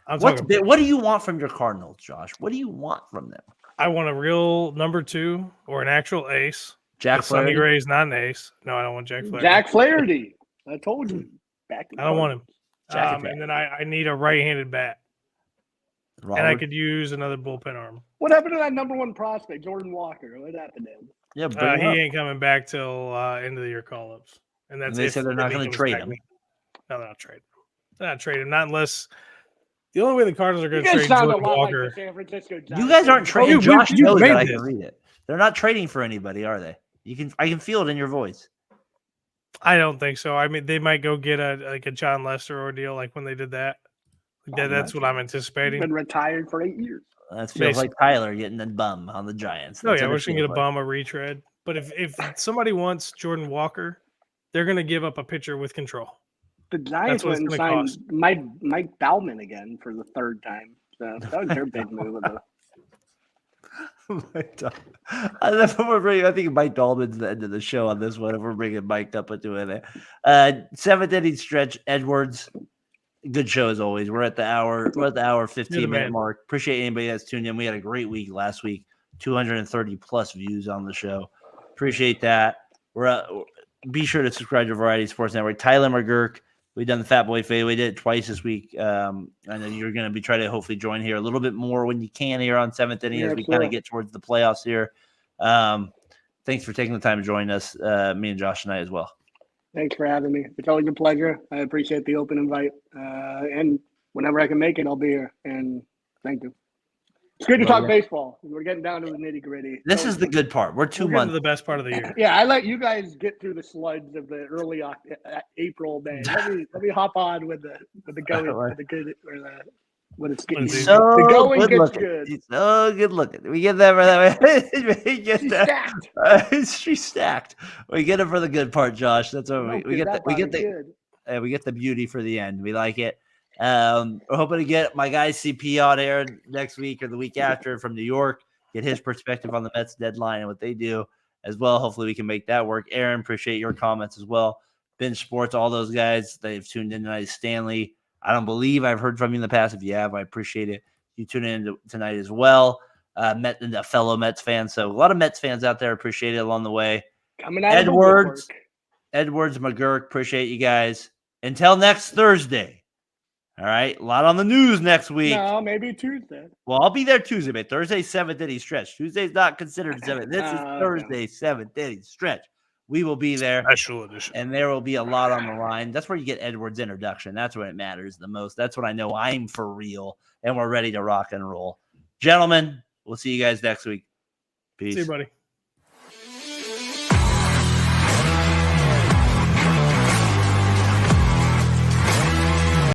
I'm What talking. do you want from your Cardinals, Josh? What do you want from them? I want a real number 2 or an actual ace. Jack Sonny Flaherty? Gray's not an ace. No, I don't want Jack Flaherty. Jack Flaherty. I told you. Back in I don't want him. Jack And then I need a right-handed bat, Robert? and I could use another bullpen arm. What happened to that number 1 prospect, Jordan Walker? What happened to him? Yeah, bring He him up. ain't coming back till end of the year call-ups, and that's And they if said they're not he going to comes trade back. him. No, they're not trading. They're not trading. Not unless the only way the Cardinals are You going to guys trade sound a Jordan lot Walker. like the San Francisco Giants. You guys aren't trading. you- Josh you knows made that I this. can read it. They're not trading for anybody, are they? I can feel it in your voice. I don't think so. I mean, they might go get a John Lester ordeal like when they did that. That's what I'm He's anticipating. been retired for 8 years. That feels like Tyler getting the bum on the Giants. Oh That's yeah, what we're it just gonna get a feels like. bum, a retread. But if somebody wants Jordan Walker, they're gonna give up a pitcher with control. The Giants what it's went and gonna signed Mike Bauman again for the 3rd time. So that was their big move. I think Mike Dahlman's the end of the show on this one. If we're bringing Mike up into it, 7th inning stretch. Edwards, good show as always. We're at the hour. We're at the hour 15-minute mark. Appreciate anybody that's tuned in. We had a great week last week. 230 plus views on the show. Appreciate that. Be sure to subscribe to Variety Sports Network. Tyler McGurk. We've done the Fat Boy Fade. We did it twice this week. I know you're going to be trying to hopefully join here a little bit more when you can here on 7th inning as we kind of get towards the playoffs here. Thanks for taking the time to join us, me and Josh tonight as well. Thanks for having me. It's always a pleasure. I appreciate the open invite. And whenever I can make it, I'll be here. And thank you. It's good to talk baseball. We're getting down to the nitty gritty. This is the good part. We're 2 months. The best part of the year. Yeah, I let you guys get through the sludge of the early April, May. Let me hop on with the going, with the good, or the when it's getting so the going good gets looking. good. He's so good looking. We get that for that. We get She's that. stacked. She's stacked. We get it for the good part, Josh. That's what we get. We get the beauty for the end. We like it. We're hoping to get my guy CP on air next week or the week after from New York, get his perspective on the Mets deadline and what they do as well. Hopefully we can make that work. Aaron, appreciate your comments as well. Binge Sports, all those guys, they've tuned in tonight. Stanley, I don't believe I've heard from you in the past. If you have, I appreciate it. You tune in tonight as well. Met a fellow Mets fan. So a lot of Mets fans out there appreciate it along the way. Coming out Edwards, McGurk, appreciate you guys. Until next Thursday. All right, a lot on the news next week. No, maybe Tuesday. Well, I'll be there Tuesday, but Thursday's 7th inning stretch. Tuesday's not considered 7th. This is Thursday's 7th inning stretch. We will be there. Special edition. And there will be a lot on the line. That's where you get Edward's introduction. That's when it matters the most. That's when I know I'm for real and we're ready to rock and roll. Gentlemen, we'll see you guys next week. Peace. See you, buddy.